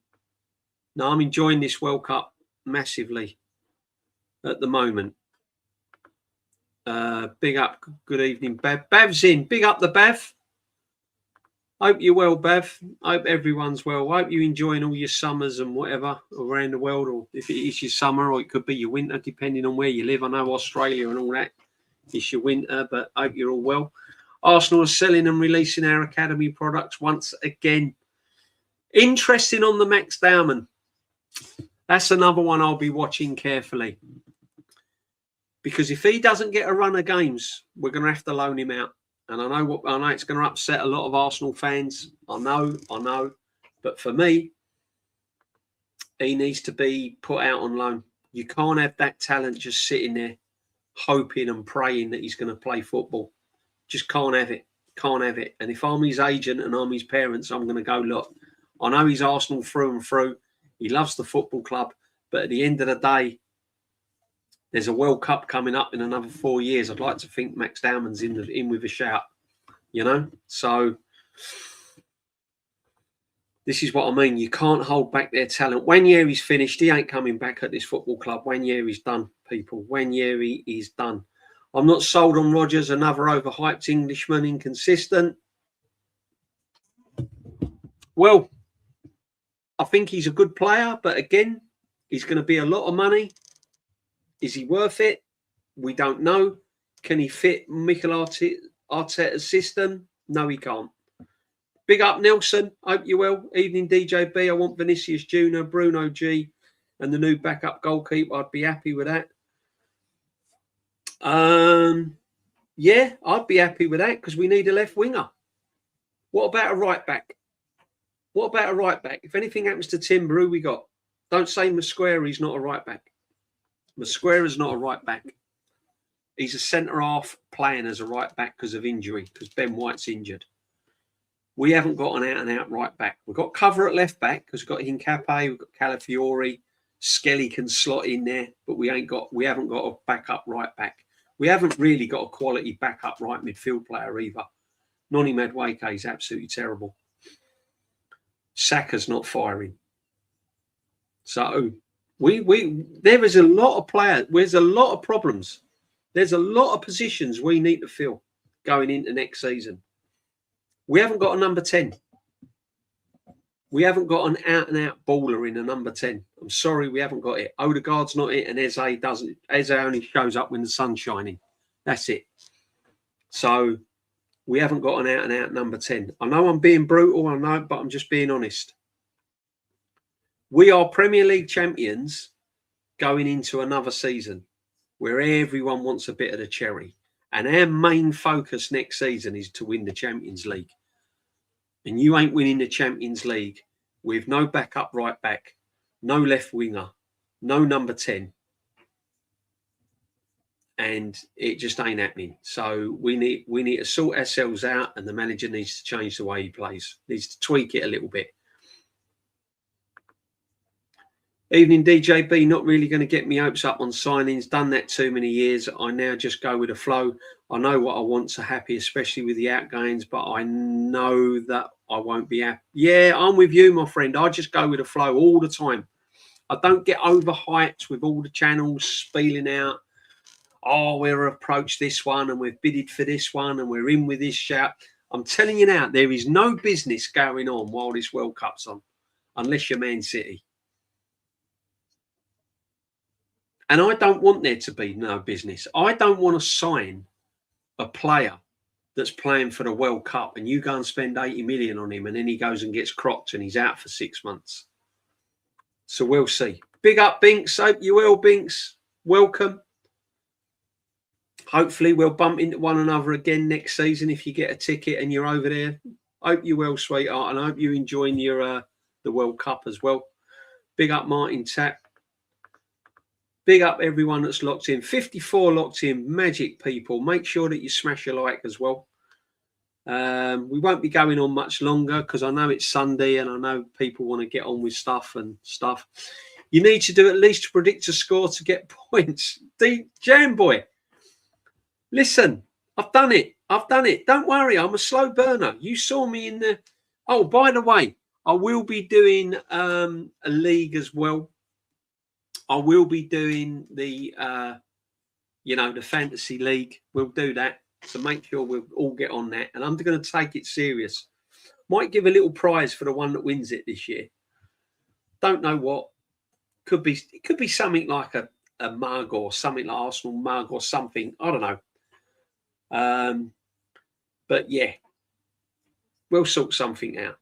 Now, I'm enjoying this World Cup massively at the moment. Big up. Good evening, Bev. Bev's in. Big up the Bev. Hope you're well, Bev. Hope everyone's well. Hope you're enjoying all your summers and whatever around the world, or if it is your summer, or it could be your winter, depending on where you live. I know Australia and all that, it's your winter, but hope you're all well. Arsenal are selling and releasing our academy products once again. Interesting on the Max Dowman. That's another one I'll be watching carefully. Because if he doesn't get a run of games, we're going to have to loan him out. And I know it's going to upset a lot of Arsenal fans. I know. But for me, he needs to be put out on loan. You can't have that talent just sitting there hoping and praying that he's going to play football. Just can't have it. Can't have it. And if I'm his agent and I'm his parents, I'm going to go, look, I know he's Arsenal through and through. He loves the football club. But at the end of the day, there's a World Cup coming up in another 4 years. I'd like to think Max Dowman's in with a shout, you know? So this is what I mean. You can't hold back their talent. Wanyeri's finished. He ain't coming back at this football club. Wanyeri's done, people. Wanyeri is done. I'm not sold on Rodgers, another overhyped Englishman, inconsistent. Well, I think he's a good player, but again, he's going to be a lot of money. Is he worth it? We don't know. Can he fit Mikel Arteta's system? No, he can't. Big up, Nelson. Hope you're well. Evening, DJB. I want Vinicius Jr., Bruno G, and the new backup goalkeeper. I'd be happy with that. Yeah, I'd be happy with that because we need a left winger. What about a right back? What about a right back? If anything happens to Timber, who we got? Don't say Mosquera's not a right back. Mosquera's not a right back. He's a centre-half playing as a right back because of injury, because Ben White's injured. We haven't got an out-and-out right back. We've got cover at left back because we've got Hincapié, we've got Calafiori, Skelly can slot in there, but we haven't got a backup right back. We haven't really got a quality backup right midfield player either. Noni Madueke is absolutely terrible. Saka's not firing. So there is a lot of players. There's a lot of problems. There's a lot of positions we need to fill going into next season. We haven't got a number 10. We haven't got an out-and-out baller in a number 10. I'm sorry, we haven't got it. Odegaard's not it, and Eze doesn't. Eze only shows up when the sun's shining. That's it. So we haven't got an out-and-out number 10. I know I'm being brutal, I know, but I'm just being honest. We are Premier League champions going into another season where everyone wants a bit of the cherry. And our main focus next season is to win the Champions League. And you ain't winning the Champions League with no backup right back, no left winger, no number 10. And it just ain't happening. So we need to sort ourselves out, and the manager needs to change the way he plays. Needs to tweak it a little bit. Evening, DJB. Not really going to get me hopes up on signings. Done that too many years. I now just go with the flow. I know what I want, so happy, especially with the outgoings, but I know that I won't be happy. Yeah, I'm with you, my friend. I just go with the flow all the time. I don't get overhyped with all the channels spieling out. Oh, we're approached this one and we've bidded for this one and we're in with this shout. I'm telling you now, there is no business going on while this World Cup's on, unless you're Man City. And I don't want there to be no business. I don't want to sign a player that's playing for the World Cup and you go and spend 80 million on him and then he goes and gets crocked and he's out for 6 months. So we'll see. Big up, Binks. Hope you will, Binks. Welcome. Hopefully we'll bump into one another again next season if you get a ticket and you're over there. Hope you will, sweetheart, and I hope you're enjoying your the World Cup as well. Big up, Martin Tapp. Big up everyone that's locked in. 54 locked in. Magic, people. Make sure that you smash a like as well. We won't be going on much longer because I know it's Sunday and I know people want to get on with stuff and stuff. You need to do at least predict a score to get points. Jam boy, listen, I've done it. I've done it. Don't worry. I'm a slow burner. You saw me in the... Oh, by the way, I will be doing a league as well. I will be doing the, the fantasy league. We'll do that. So make sure we'll all get on that. And I'm going to take it serious. Might give a little prize for the one that wins it this year. Don't know what. It could be something like a mug or something like Arsenal mug or something. I don't know. But yeah, we'll sort something out.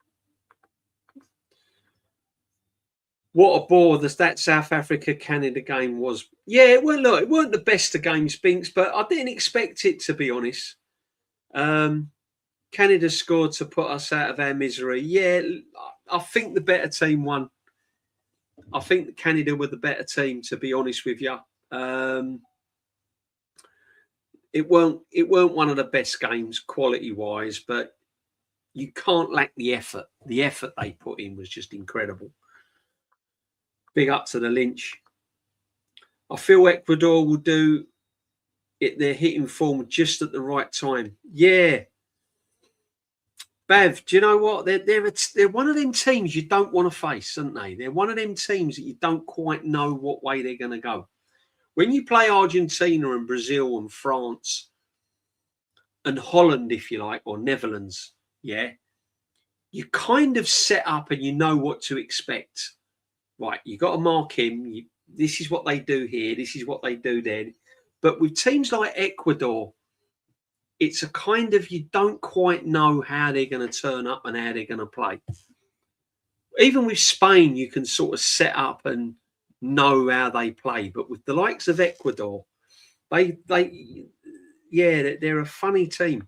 What a bore that South Africa-Canada game was. Yeah, well, look, it weren't the best of games, Binks, but I didn't expect it, to be honest. Canada scored to put us out of our misery. Yeah, I think the better team won. I think Canada were the better team, to be honest with you. It weren't one of the best games quality-wise, but you can't lack the effort. The effort they put in was just incredible. Big up to the Lynch. I feel Ecuador will do it. They're hitting form just at the right time. Yeah. Bev, do you know what? They're one of them teams you don't want to face, aren't they? They're one of them teams that you don't quite know what way they're going to go. When you play Argentina and Brazil and France and Holland, if you like, or Netherlands, yeah, you kind of set up and you know what to expect. Right, you got to mark him. This is what they do here. This is what they do there. But with teams like Ecuador, it's a kind of, you don't quite know how they're going to turn up and how they're going to play. Even with Spain, you can sort of set up and know how they play. But with the likes of Ecuador, they're a funny team.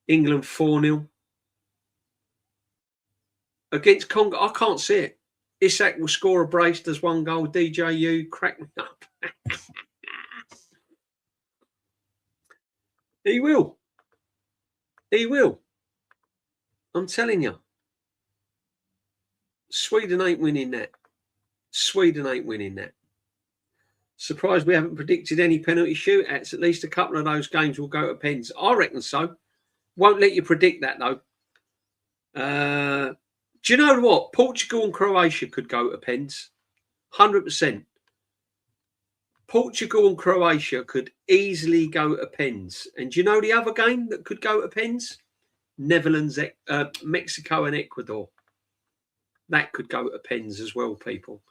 England 4-0. Against Congo, I can't see it. Isak will score a brace, does one goal. DJU, crack me up. He will. He will. I'm telling you. Sweden ain't winning that. Sweden ain't winning that. Surprised we haven't predicted any penalty shootouts. At least a couple of those games will go to pens. I reckon so. Won't let you predict that, though. Do you know what? Portugal and Croatia could go to pens. 100%. Portugal and Croatia could easily go to pens. And do you know the other game that could go to pens? Netherlands, Mexico and Ecuador. That could go to pens as well, people.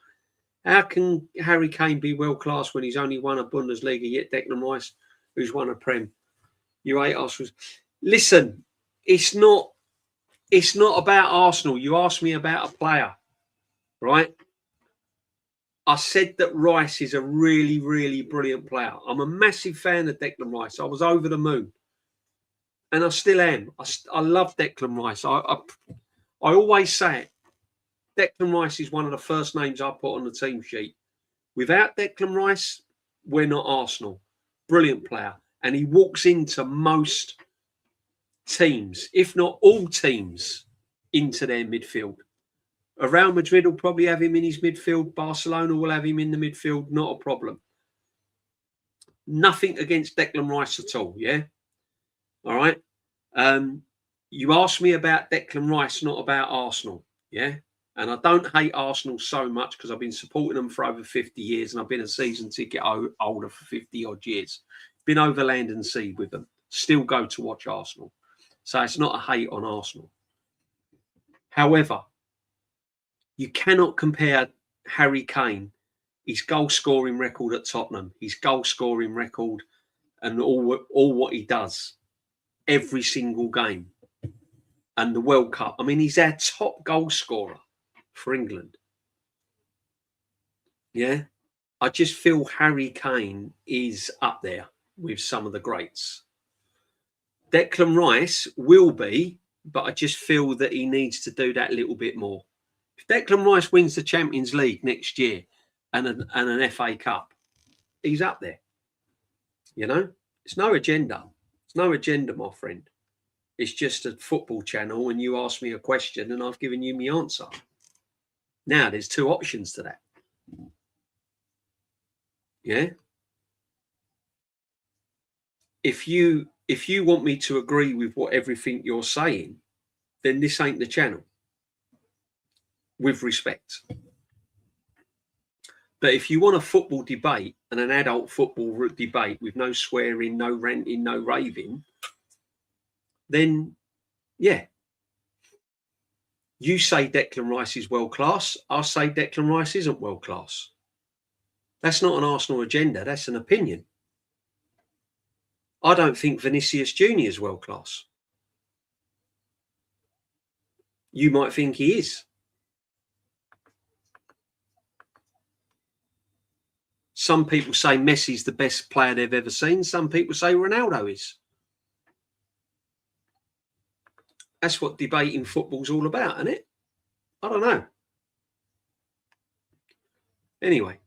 How can Harry Kane be world-class when he's only won a Bundesliga, yet Declan Rice, who's won a Prem? You hate Arsenal. Listen, it's not about Arsenal. You asked me about a player, right? I said that Rice is a really, really brilliant player. I'm a massive fan of Declan Rice. I was over the moon. And I still am. I love Declan Rice. I always say it. Declan Rice is one of the first names I put on the team sheet. Without Declan Rice, we're not Arsenal. Brilliant player. And he walks into most teams, if not all teams, into their midfield. Real Madrid will probably have him in his midfield. Barcelona will have him in the midfield. Not a problem. Nothing against Declan Rice at all, yeah? All right? You asked me about Declan Rice, not about Arsenal, yeah? And I don't hate Arsenal so much because I've been supporting them for over 50 years and I've been a season ticket holder for 50-odd years. Been over land and sea with them. Still go to watch Arsenal. So it's not a hate on Arsenal. However, you cannot compare Harry Kane, his goal-scoring record at Tottenham, his goal-scoring record and all what he does every single game and the World Cup. I mean, he's our top goal scorer for England. Yeah. I just feel Harry Kane is up there with some of the greats. Declan Rice will be, but I just feel that he needs to do that a little bit more. If Declan Rice wins the Champions League next year and an FA Cup, he's up there. You know, it's no agenda. It's no agenda, my friend. It's just a football channel and you ask me a question and I've given you my answer. Now, there's two options to that. Yeah. If you want me to agree with everything you're saying, then this ain't the channel. With respect. But if you want a football debate and an adult football debate with no swearing, no ranting, no raving, then yeah, You say Declan Rice is world class. I'll say Declan Rice isn't world class. That's not an Arsenal agenda. That's an opinion. I don't think Vinicius Junior is world class. You might think he is. Some people say Messi's the best player they've ever seen. Some people say Ronaldo is. That's what debating football's all about, isn't it? I don't know. Anyway,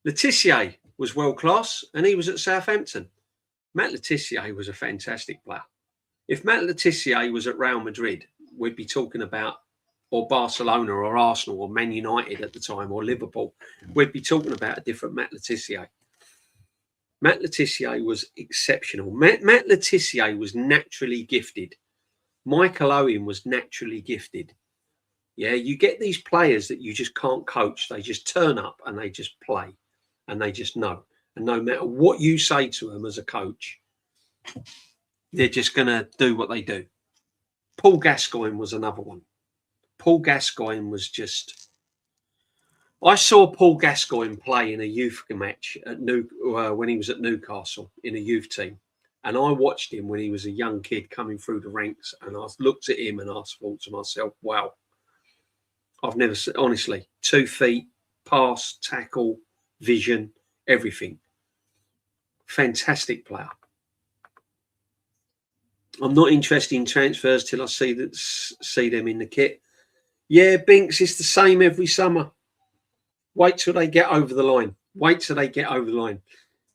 Letitia was world class and he was at Southampton. Matt Letitia was a fantastic player. If Matt Letitia was at Real Madrid, we'd be talking about, or Barcelona or Arsenal or Man United at the time, or Liverpool, we'd be talking about a different Matt Letitia. Matt Letitia was exceptional. Matt Letitia was naturally gifted. Michael Owen was naturally gifted. Yeah, you get these players that you just can't coach. They just turn up and they just play and they just know. And no matter what you say to them as a coach, they're just going to do what they do. Paul Gascoigne was another one. Paul Gascoigne was just... I saw Paul Gascoigne play in a youth match at when he was at Newcastle in a youth team. And I watched him when he was a young kid coming through the ranks. And I looked at him and I thought to myself, wow, I've never seen, honestly, 2 feet, pass, tackle, vision, everything. Fantastic player. I'm not interested in transfers till I see them in the kit. Yeah, Binks, it's the same every summer. Wait till they get over the line. Wait till they get over the line.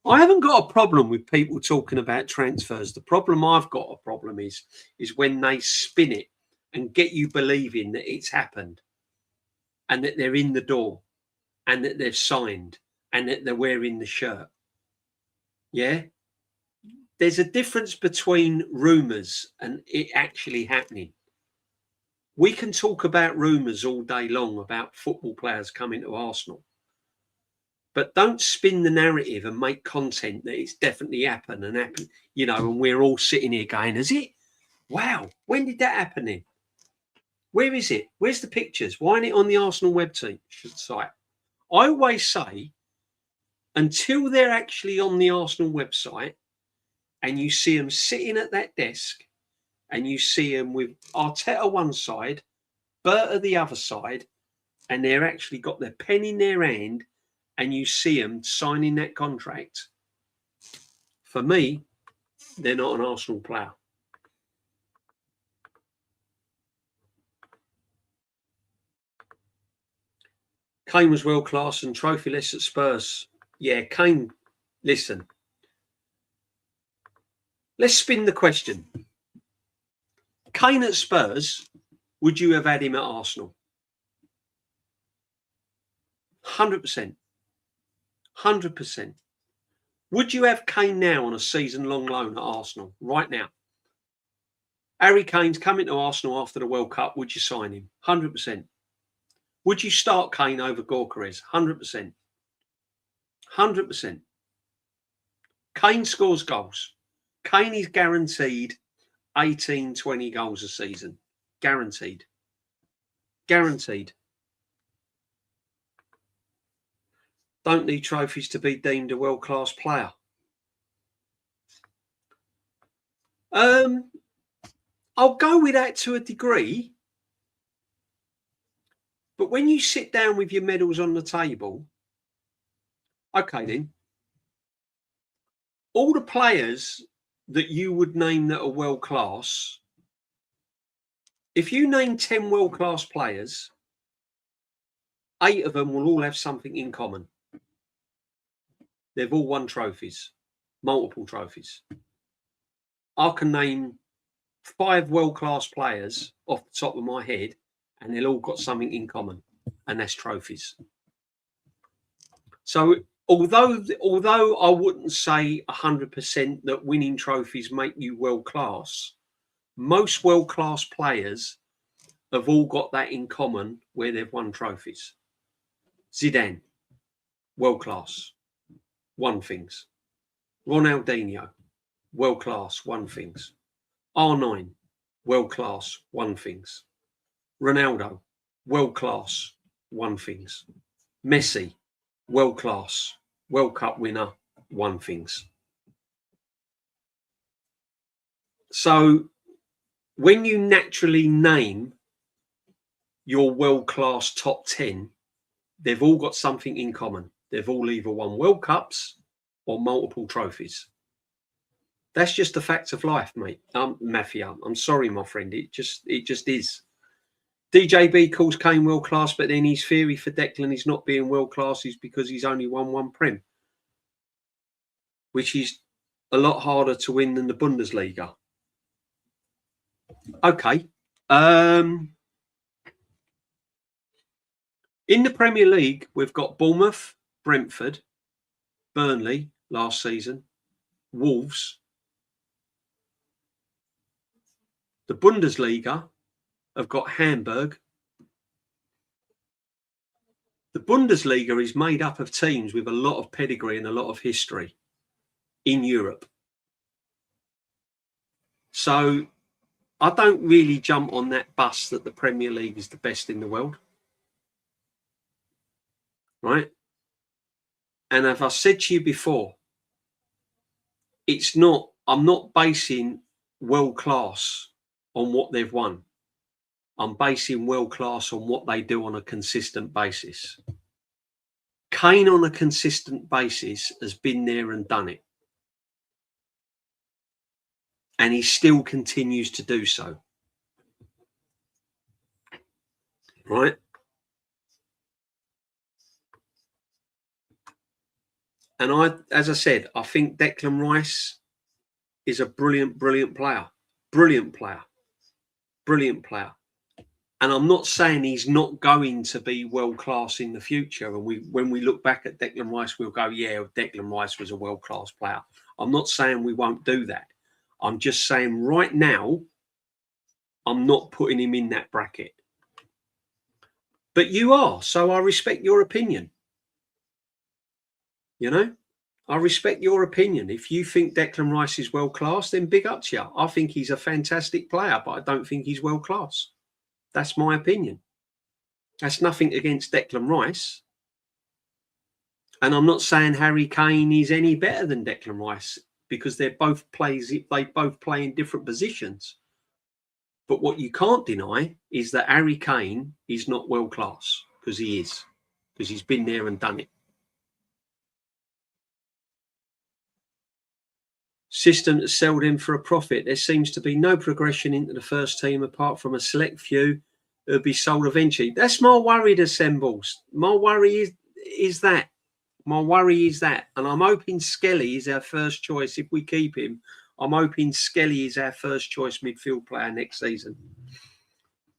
I haven't got a problem with people talking about transfers. The problem I've got a problem is when they spin it and get you believing that it's happened and that they're in the door and that they've signed and that they're wearing the shirt. Yeah? There's a difference between rumours and it actually happening. We can talk about rumours all day long about football players coming to Arsenal. But don't spin the narrative and make content that it's definitely happened and happened, you know, and we're all sitting here going, is it? Wow, when did that happen then? Where is it? Where's the pictures? Why isn't it on the Arsenal web site? I always say, until they're actually on the Arsenal website and you see them sitting at that desk and you see them with Arteta one side, Berta the other side, and they're actually got their pen in their hand and you see them signing that contract, for me, they're not an Arsenal player. Kane was world class and trophyless at Spurs. Yeah, Kane, listen. Let's spin the question. Kane at Spurs, would you have had him at Arsenal? 100%. 100%. Would you have Kane now on a season-long loan at Arsenal right now? Harry Kane's coming to Arsenal after the World Cup. Would you sign him? 100%. Would you start Kane over Gyökeres? 100%. 100%. Kane scores goals. Kane is guaranteed 18, 20 goals a season. Guaranteed. Guaranteed. Don't need trophies to be deemed a world-class player. I'll go with that to a degree. But when you sit down with your medals on the table, okay then, all the players that you would name that are world-class, if you name 10 world-class players, 8 of them will all have something in common. They've all won trophies, multiple trophies. I can name 5 world-class players off the top of my head, and they've all got something in common, and that's trophies. So although I wouldn't say 100% that winning trophies make you world-class, most world-class players have all got that in common where they've won trophies. Zidane, world-class, won things. Ronaldinho, world-class, won things. R9, world-class, won things. Ronaldo, world class, won things. Messi, world class, World Cup winner, won things. So when you naturally name your world class top 10, they've all got something in common. They've all either won World Cups or multiple trophies. That's just a fact of life, mate. Mafia. I'm sorry, my friend. It just is. DJB calls Kane world class, but then his theory for Declan is not being world class is because he's only won one Prem, which is a lot harder to win than the Bundesliga. Okay. In the Premier League, we've got Bournemouth, Brentford, Burnley last season, Wolves. The Bundesliga have got Hamburg. The Bundesliga is made up of teams with a lot of pedigree and a lot of history in Europe. So I don't really jump on that bus that the Premier League is the best in the world. Right? And as I said to you before, I'm not basing world class on what they've won. I'm basing world class on what they do on a consistent basis. Kane on a consistent basis has been there and done it. And he still continues to do so. Right? And as I said, I think Declan Rice is a brilliant player. Brilliant player. Brilliant player. And I'm not saying he's not going to be world class in the future. And when we look back at Declan Rice, we'll go, yeah, Declan Rice was a world class player. I'm not saying we won't do that. I'm just saying right now, I'm not putting him in that bracket. But you are, so I respect your opinion. You know, I respect your opinion. If you think Declan Rice is world class, then big up to you. I think he's a fantastic player, but I don't think he's world class. That's my opinion. That's nothing against Declan Rice. And I'm not saying Harry Kane is any better than Declan Rice because they both play in different positions. But what you can't deny is that Harry Kane is not world class, because he is, because he's been there and done it. System that sold him for a profit. There seems to be no progression into the first team apart from a select few who'll be sold eventually. That's my worry, Assembles. My worry is that. My worry is that. And I'm hoping Skelly is our first choice. If we keep him, I'm hoping Skelly is our first choice midfield player next season.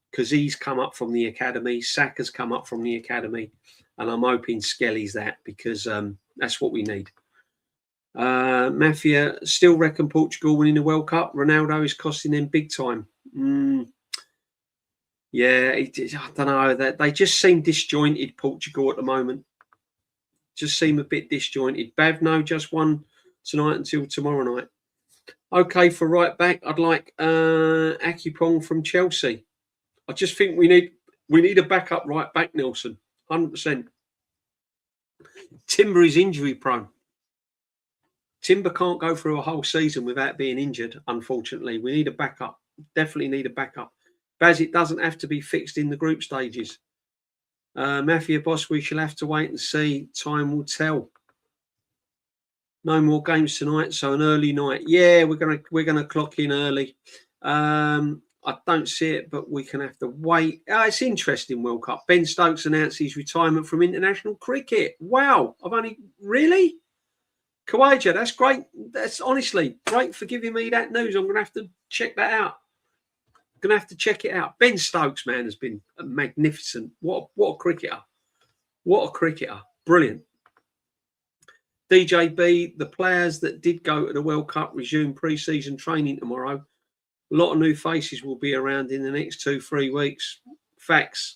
Because he's come up from the academy. Saka's come up from the academy. And I'm hoping Skelly's that, because that's what we need. Mafia still reckon Portugal winning the World Cup. Ronaldo is costing them big time. Yeah, I don't know. They just seem disjointed, Portugal, at the moment. Just seem a bit disjointed. Bavno just won tonight until tomorrow night. Okay, for right back, I'd like Akipong from Chelsea. I just think we need a backup right back, Nelson. 100%. Timber is injury prone. Timber can't go through a whole season without being injured, unfortunately. We need a backup. Definitely need a backup. Baz, it doesn't have to be fixed in the group stages. Mafia boss, we shall have to wait and see. Time will tell. No more games tonight, so an early night. Yeah, we're gonna clock in early. I don't see it, but we can have to wait. It's interesting, World Cup. Ben Stokes announced his retirement from international cricket. Wow, really? Kawaja, that's great. That's honestly great for giving me that news. I'm going to have to check that out. I'm going to have to check it out. Ben Stokes, man, has been magnificent. What a cricketer. What a cricketer. Brilliant. DJB, the players that did go to the World Cup resume pre-season training tomorrow. A lot of new faces will be around in the next 2-3 weeks. Facts.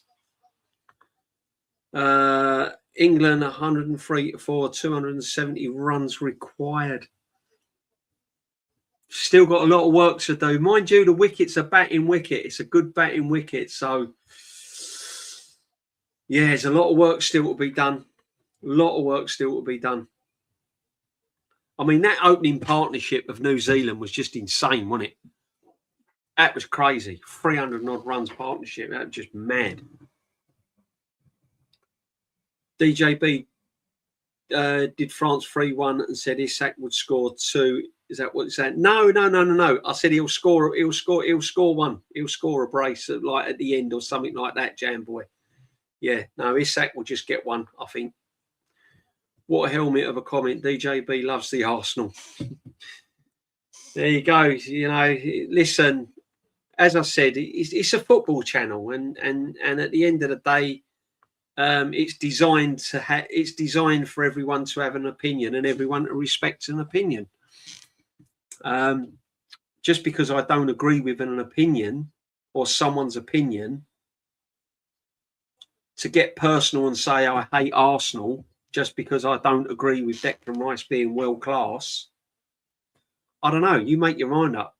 England 103 for 270 runs required. Still got a lot of work to do. Mind you, the wicket's a batting wicket. It's a good batting wicket. So, yeah, there's a lot of work still to be done. A lot of work still to be done. I mean, that opening partnership of New Zealand was just insane, wasn't it? That was crazy. 300 and odd runs partnership. That was just mad. DJB did France 3-1 and said Isak would score 2. Is that what it's saying? No. I said he'll score one. He'll score a brace like at the end or something like that, Jam Boy. Yeah, no, Isak will just get one, I think. What a helmet of a comment. DJB loves the Arsenal. There you go. You know, listen, as I said, it's a football channel, and at the end of the day, it's designed for everyone to have an opinion and everyone to respect an opinion. Just because I don't agree with an opinion or someone's opinion, to get personal and say I hate Arsenal just because I don't agree with Declan Rice being world class, I don't know. You make your mind up.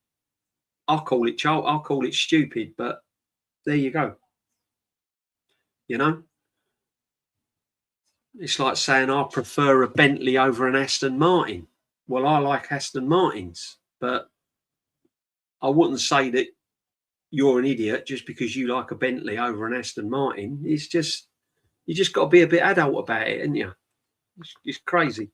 I'll call it stupid, but there you go. You know, it's like saying I prefer a Bentley over an Aston Martin. Well, I like Aston Martins, but I wouldn't say that you're an idiot just because you like a Bentley over an Aston Martin. It's just, you just got to be a bit adult about it, haven't you? It's crazy.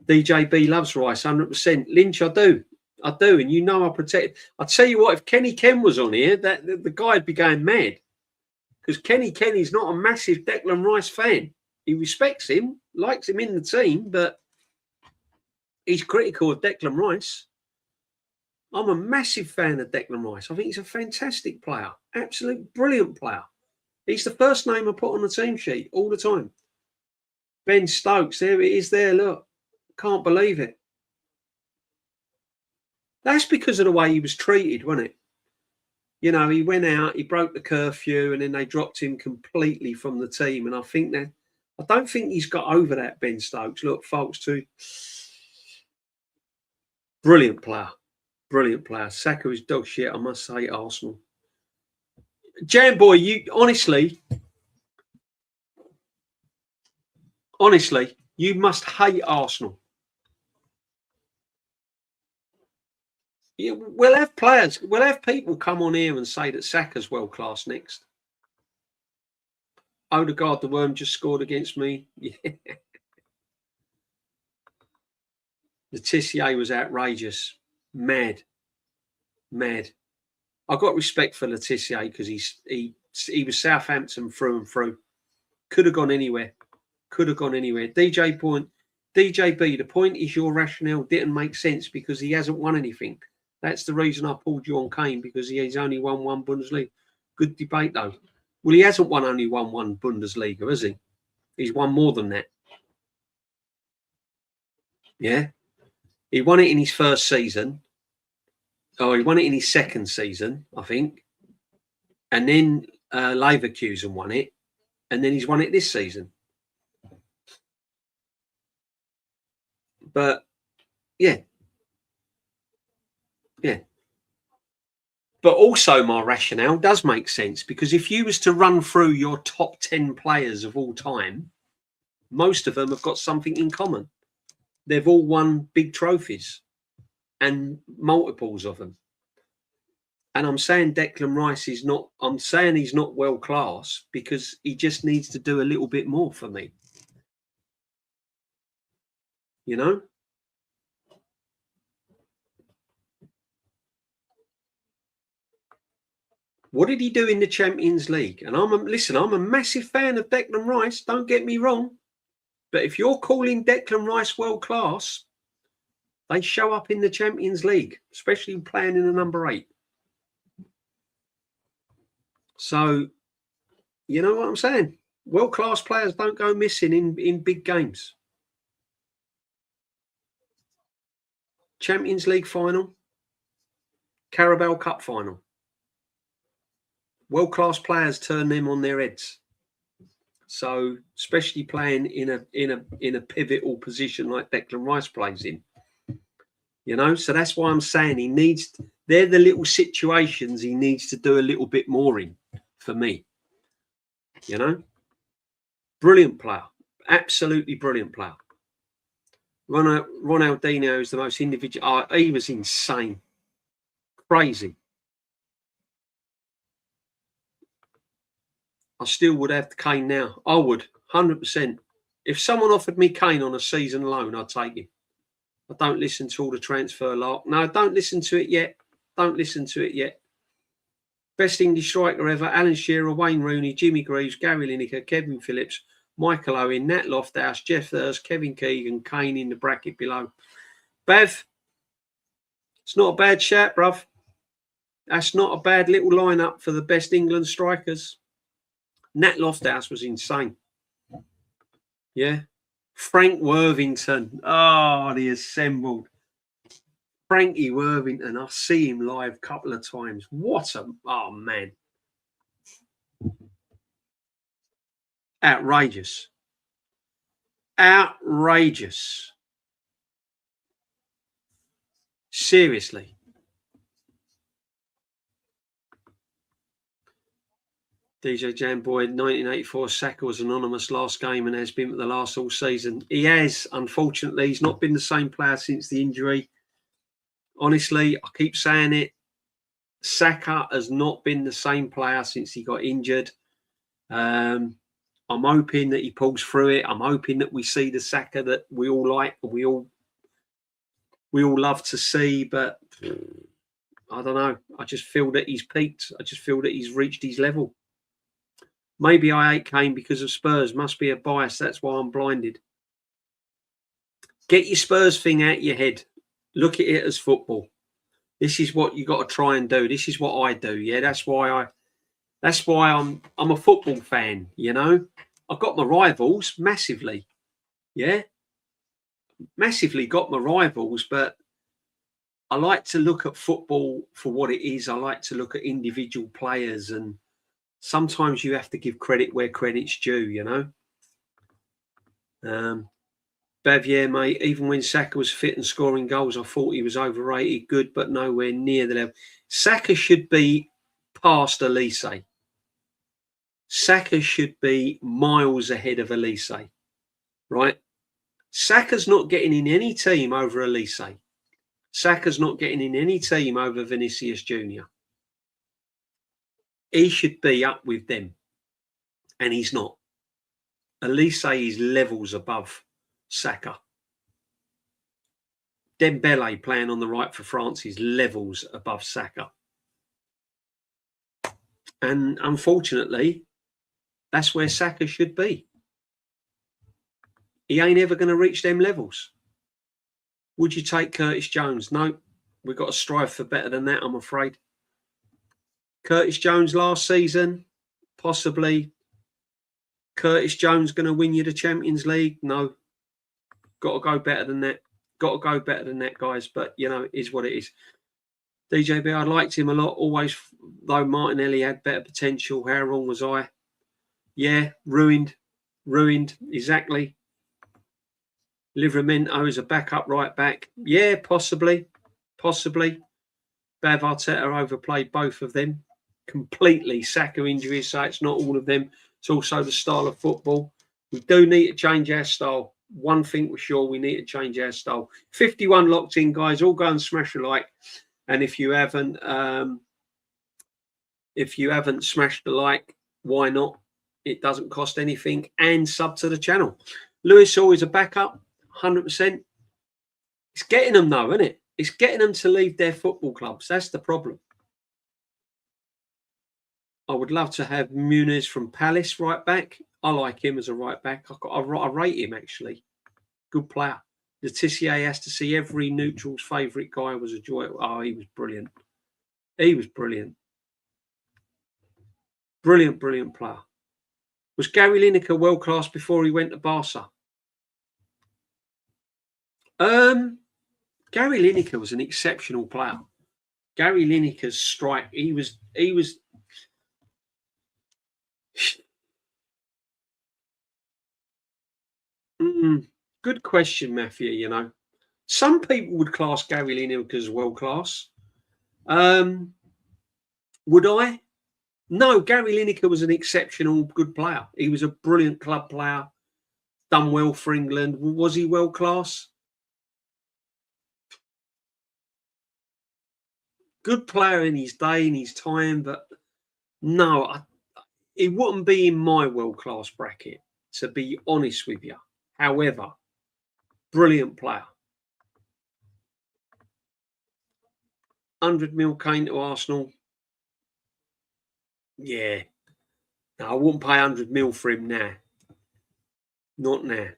DJB loves Rice, 100%. Lynch, I do. And you know I protect. I'll tell you what, if Kenny Ken was on here, that the guy'd be going mad. Because Kenny's not a massive Declan Rice fan. He respects him, likes him in the team, but he's critical of Declan Rice. I'm a massive fan of Declan Rice. I think he's a fantastic player. Absolute brilliant player. He's the first name I put on the team sheet all the time. Ben Stokes, there it is there, look. Can't believe it. That's because of the way he was treated, wasn't it? You know, he went out, he broke the curfew, and then they dropped him completely from the team. And I don't think he's got over that, Ben Stokes. Look, folks, too. Brilliant player. Brilliant player. Saka is dog shit, I must say, Arsenal. Jam Boy, you honestly, you must hate Arsenal. Yeah, we'll have people come on here and say that Saka's world class next. Odegaard, the worm, just scored against me. Yeah. The Tissier was outrageous. Mad. I got respect for Letitia because he was Southampton through and through. Could have gone anywhere. DJB, the point is your rationale didn't make sense because he hasn't won anything. That's the reason I pulled you on Kane, because he's only won one Bundesliga. Good debate though. Well, he hasn't only won one Bundesliga, has he? He's won more than that. Yeah. He won it in his first season. Oh, he won it in his second season, I think. And then Leverkusen won it. And then he's won it this season. But, yeah. But also my rationale does make sense, because if you was to run through your top 10 players of all time, most of them have got something in common. They've all won big trophies and multiples of them. And I'm saying Declan Rice is not, I'm saying he's not world class because he just needs to do a little bit more for me. You know? What did he do in the Champions League? And I'm a massive fan of Declan Rice, don't get me wrong. But if you're calling Declan Rice world class, they show up in the Champions League, especially playing in the number 8. So, you know what I'm saying? World-class players don't go missing in big games. Champions League final, Carabao Cup final. World-class players turn them on their heads. So, especially playing in a pivotal position like Declan Rice plays in. You know, so that's why I'm saying he needs. They're the little situations he needs to do a little bit more in for me. You know, brilliant player, absolutely brilliant player. Ronaldinho is the most individual. Oh, he was insane, crazy. I still would have Kane now. I would, 100%. If someone offered me Kane on a season loan, I'd take him. I don't listen to all the transfer lark. No, don't listen to it yet. Don't listen to it yet. Best English striker ever: Alan Shearer, Wayne Rooney, Jimmy Greaves, Gary Lineker, Kevin Phillips, Michael Owen, Nat Lofthouse, Jeff Thurst, Kevin Keegan, Kane in the bracket below. Bev, it's not a bad shout, bruv. That's not a bad little lineup for the best England strikers. Nat Lofthouse was insane. Yeah. Frank Worthington. Oh, the assembled. Frankie Worthington. I see him live a couple of times. What a... Oh, man. Outrageous. Outrageous. Seriously. DJ Jamboy, 1984, Saka was anonymous last game and has been for the last all season. He has, unfortunately. He's not been the same player since the injury. Honestly, I keep saying it. Saka has not been the same player since he got injured. I'm hoping that he pulls through it. I'm hoping that we see the Saka that we all like and we all love to see. But I don't know. I just feel that he's peaked. I just feel that he's reached his level. Maybe I hate Kane because of Spurs. Must be a bias. That's why I'm blinded. Get your Spurs thing out of your head. Look at it as football. This is what you got to try and do. This is what I do. Yeah, that's why I'm a football fan. You know, I've got my rivals massively. Yeah, massively got my rivals, but I like to look at football for what it is. I like to look at individual players, and sometimes you have to give credit where credit's due. You know. Bev, yeah, mate, even when Saka was fit and scoring goals, I thought he was overrated, good, but nowhere near the level. Saka should be past Elise. Saka should be miles ahead of Elise, right? Saka's not getting in any team over Elise. Saka's not getting in any team over Vinicius Jr. He should be up with them, and he's not. Elise is levels above Saka. Dembele playing on the right for France is levels above Saka. And unfortunately, that's where Saka should be. He ain't ever going to reach them levels. Would you take Curtis Jones? No, we've got to strive for better than that, I'm afraid. Curtis Jones last season, possibly. Curtis Jones going to win you the Champions League? No. Got to go better than that. Got to go better than that, guys. But, you know, it is what it is. DJB, I liked him a lot, always, though Martinelli had better potential. How wrong was I? Yeah, ruined, exactly. Livramento is a backup right back. Yeah, possibly. Bav Arteta overplayed both of them completely. Saka injuries, so it's not all of them. It's also the style of football. We do need to change our style. One thing we're sure, we need to change our style. 51 locked in, guys. All go and smash a like. And if you haven't smashed the like, why not? It doesn't cost anything. And sub to the channel. Lewis always a backup, 100%. It's getting them though, isn't it? It's getting them to leave their football clubs. That's the problem. I would love to have Muniz from Palace right back. I like him as a right back. I rate him, actually. Good player. Letitia has to see every neutral's favourite guy was a joy. Oh, he was brilliant. He was brilliant. Brilliant player. Was Gary Lineker world class before he went to Barca? Gary Lineker was an exceptional player. Gary Lineker's strike, he was good question, Matthew, you know. Some people would class Gary Lineker as world class. Would I? No, Gary Lineker was an exceptional good player. He was a brilliant club player, done well for England. Was he world class? Good player in his day, in his time, but no, it wouldn't be in my world class bracket, to be honest with you. However, brilliant player. 100 mil came to Arsenal. Yeah. No, I wouldn't pay 100 mil for him now. Not now.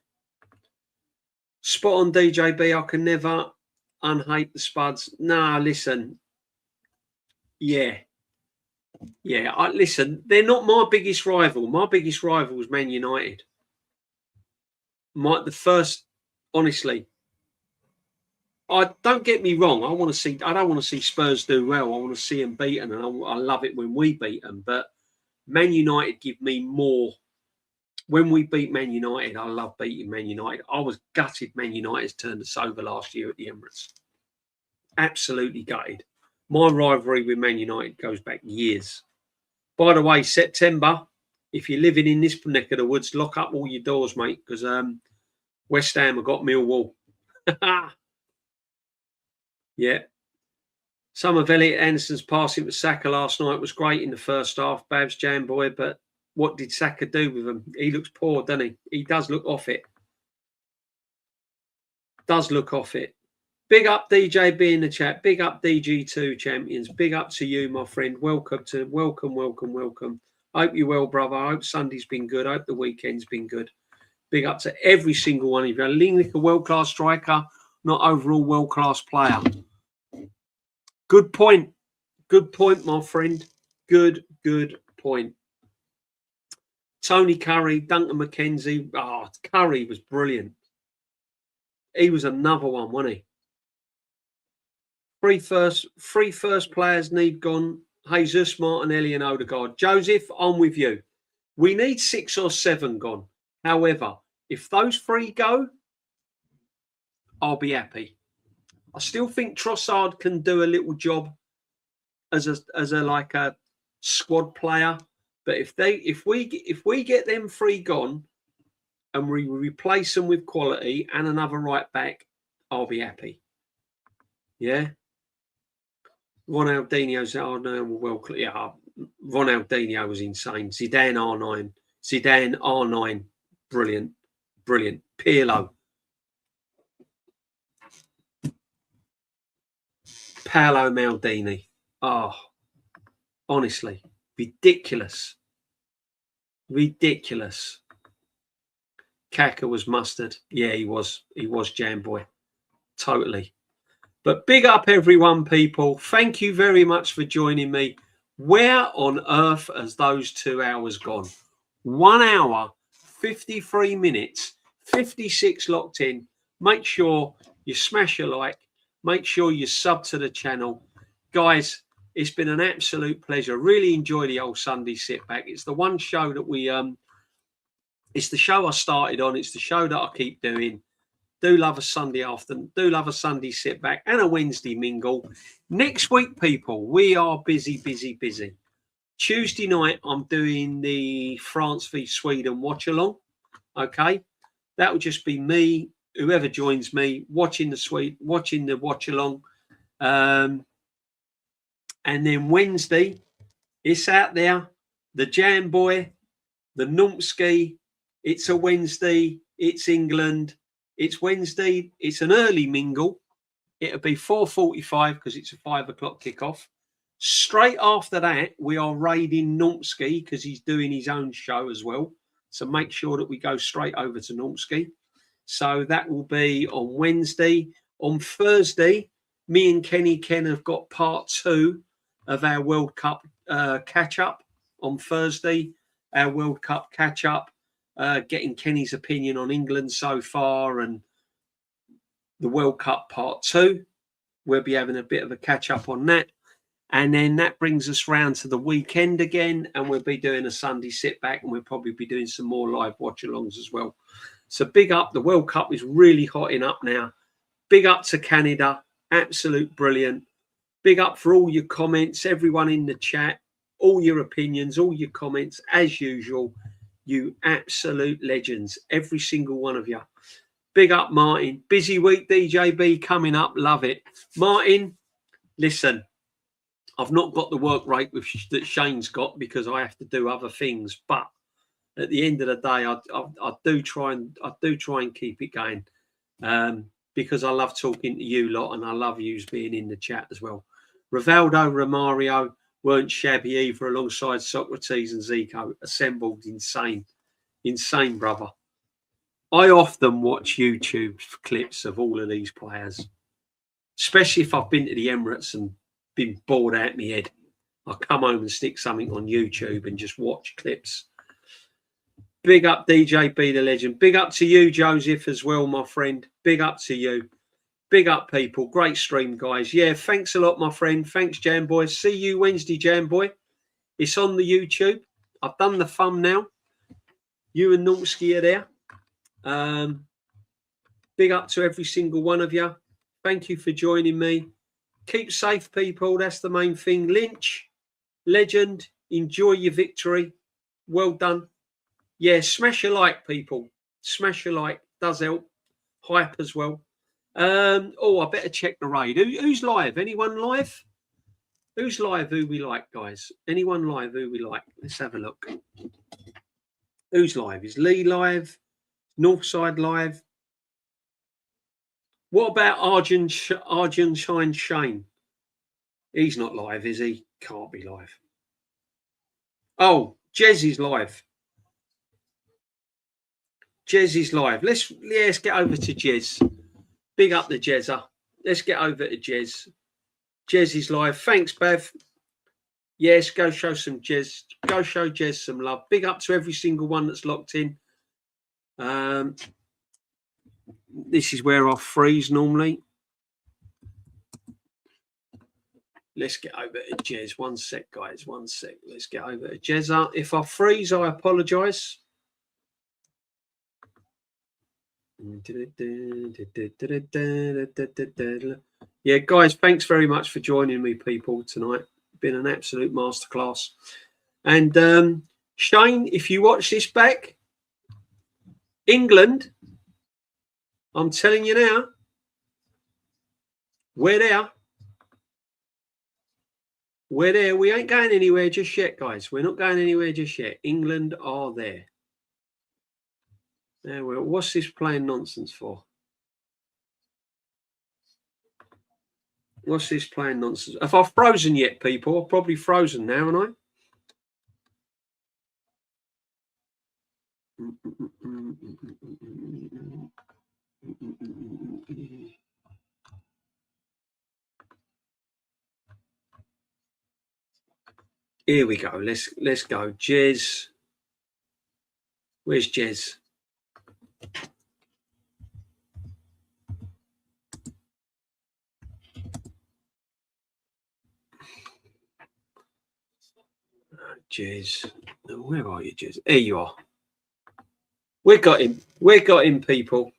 Spot on DJB. I can never unhate the Spuds. No, listen. Yeah. Yeah. Listen, they're not my biggest rival. My biggest rival was Man United. Honestly, don't get me wrong. I don't want to see Spurs do well. I want to see them beaten, and I love it when we beat them. But Man United give me more. When we beat Man United, I love beating Man United. I was gutted Man United's turned us over last year at the Emirates. Absolutely gutted. My rivalry with Man United goes back years. By the way, September, if you're living in this neck of the woods, lock up all your doors, mate, because West Ham have got Millwall. Yeah. Some of Elliot Anderson's passing to Saka last night was great in the first half, Babs Jamboy, but what did Saka do with him? He looks poor, doesn't he? He does look off it. Does look off it. Big up DJB in the chat. Big up DG2 champions. Big up to you, my friend. Welcome. Hope you're well, brother. I hope Sunday's been good. I hope the weekend's been good. Big up to every single one of you. Lineker, world-class striker, not overall world-class player. Good point. Good point, my friend. Good point. Tony Curry, Duncan McKenzie. Oh, Curry was brilliant. He was another one, wasn't he? Three first players need gone. Jesus, Martinelli and Odegaard. Joseph, I'm with you. We need 6 or 7 gone. However, if those 3 go, I'll be happy. I still think Trossard can do a little job as a squad player. But if we get them 3 gone and we replace them with quality and another right back, I'll be happy. Yeah. Ronaldinho's Ronaldinho was insane. Zidane R9. Brilliant. Pirlo. Paolo Maldini. Oh, honestly, ridiculous. Kaka was mustard. Yeah, he was Jamboy. Totally. But big up everyone, people. Thank you very much for joining me. Where on earth has those 2 hours gone? 1 hour, 53 minutes, 56 locked in. Make sure you smash a like. Make sure you sub to the channel. Guys, it's been an absolute pleasure. Really enjoy the old Sunday sit back. It's the one show that it's the show I started on. It's the show that I keep doing. Do love a Sunday afternoon. Do love a Sunday sit back and a Wednesday mingle. Next week, people, we are busy. Tuesday night, I'm doing the France v Sweden watch along. Okay, that will just be me, whoever joins me, watching the watch along. And then Wednesday, it's out there. The Jamboy, the Numpski. It's a Wednesday. It's England. It's Wednesday. It's an early mingle. It'll be 4:45 because it's a 5 o'clock kickoff. Straight after that, we are raiding Numpski because he's doing his own show as well. So make sure that we go straight over to Numpski. So that will be on Wednesday. On Thursday, me and Ken have got part 2 of our World Cup catch-up on Thursday. Our World Cup catch-up. Getting Kenny's opinion on England so far and the World Cup part 2. We'll be having a bit of a catch up on that. And then that brings us round to the weekend again. And we'll be doing a Sunday sit back and we'll probably be doing some more live watch alongs as well. So big up. The World Cup is really hotting up now. Big up to Canada. Absolute brilliant. Big up for all your comments, everyone in the chat, all your opinions, all your comments, as usual. You absolute legends, every single one of you. Big up, Martin. Busy week, DJB coming up. Love it. Martin, listen, I've not got the work rate that Shane's got because I have to do other things. But at the end of the day, I do try and keep it going because I love talking to you lot and I love you being in the chat as well. Rivaldo, Romario weren't shabby either, alongside Socrates and Zico. Assembled, insane, brother. I often watch YouTube clips of all of these players, especially if I've been to the Emirates and been bored out of my head. I come home and stick something on YouTube and just watch clips. Big up DJB the legend. Big up to you, Joseph, as well, my friend. Big up to you. Big up, people. Great stream, guys. Yeah, thanks a lot, my friend. Thanks, Jam Boy. See you Wednesday, Jam Boy. It's on the YouTube. I've done the thumbnail. You and Normski are there. Big up to every single one of you. Thank you for joining me. Keep safe, people. That's the main thing. Lynch, legend. Enjoy your victory. Well done. Yeah, smash a like, people. Smash a like. Does help. Hype as well. Oh, I better check the raid. Who's live? Anyone live? Who's live? Who we like, guys? Anyone live? Who we like? Let's have a look. Who's live? Is Lee live? Northside live? What about Argentine Shane? He's not live, is he? Can't be live. Oh, Jez is live. Jez is live. Let's get over to Jez. Big up the Jezza. Let's get over to Jez. Jez is live. Thanks, Bev. Yes, go show some Jez. Go show Jez some love. Big up to every single one that's locked in. This is where I freeze normally. Let's get over to Jez. One sec, guys. One sec. Let's get over to Jezza. If I freeze, I apologise. Yeah, guys, thanks very much for joining me, people, tonight. Been an absolute masterclass. And Shane, if you watch this back, England, I'm telling you now, we're there. We're there. We ain't going anywhere just yet, guys. We're not going anywhere just yet. England are there. Now, well, what's this playing nonsense for? What's this playing nonsense? Have I frozen yet, people? I've probably frozen now, haven't I? Here we go. Let's go. Jez. Where's Jez? Jez. Where are you, Jez? Here you are. We got him. We got him, people.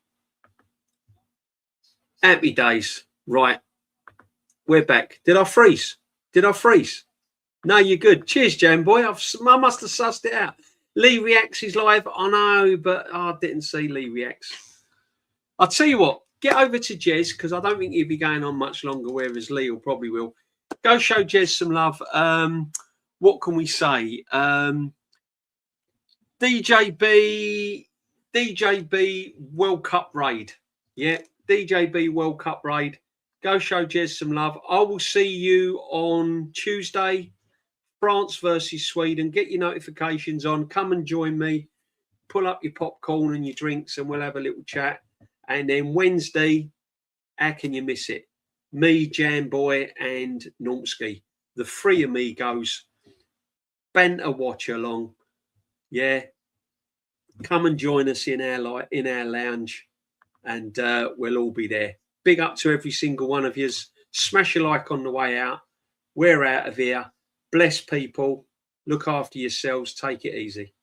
Happy days. Right. We're back. Did I freeze? Did I freeze? No, you're good. Cheers, Jam Boy. I must have sussed it out. Lee Reacts is live. I know, but I didn't see Lee Reacts. I'll tell you what. Get over to Jez, because I don't think he'll be going on much longer, whereas Lee will probably will. Go show Jez some love. What can we say? DJB World Cup raid. Yeah, DJB World Cup raid. Go show Jez some love. I will see you on Tuesday. France versus Sweden. Get your notifications on. Come and join me. Pull up your popcorn and your drinks and we'll have a little chat. And then Wednesday, how can you miss it? Me, Jam Boy and Normski. The three amigos. Banter watch along. Yeah. Come and join us in our lounge and we'll all be there. Big up to every single one of yous. Smash a like on the way out. We're out of here. Bless people. Look after yourselves. Take it easy.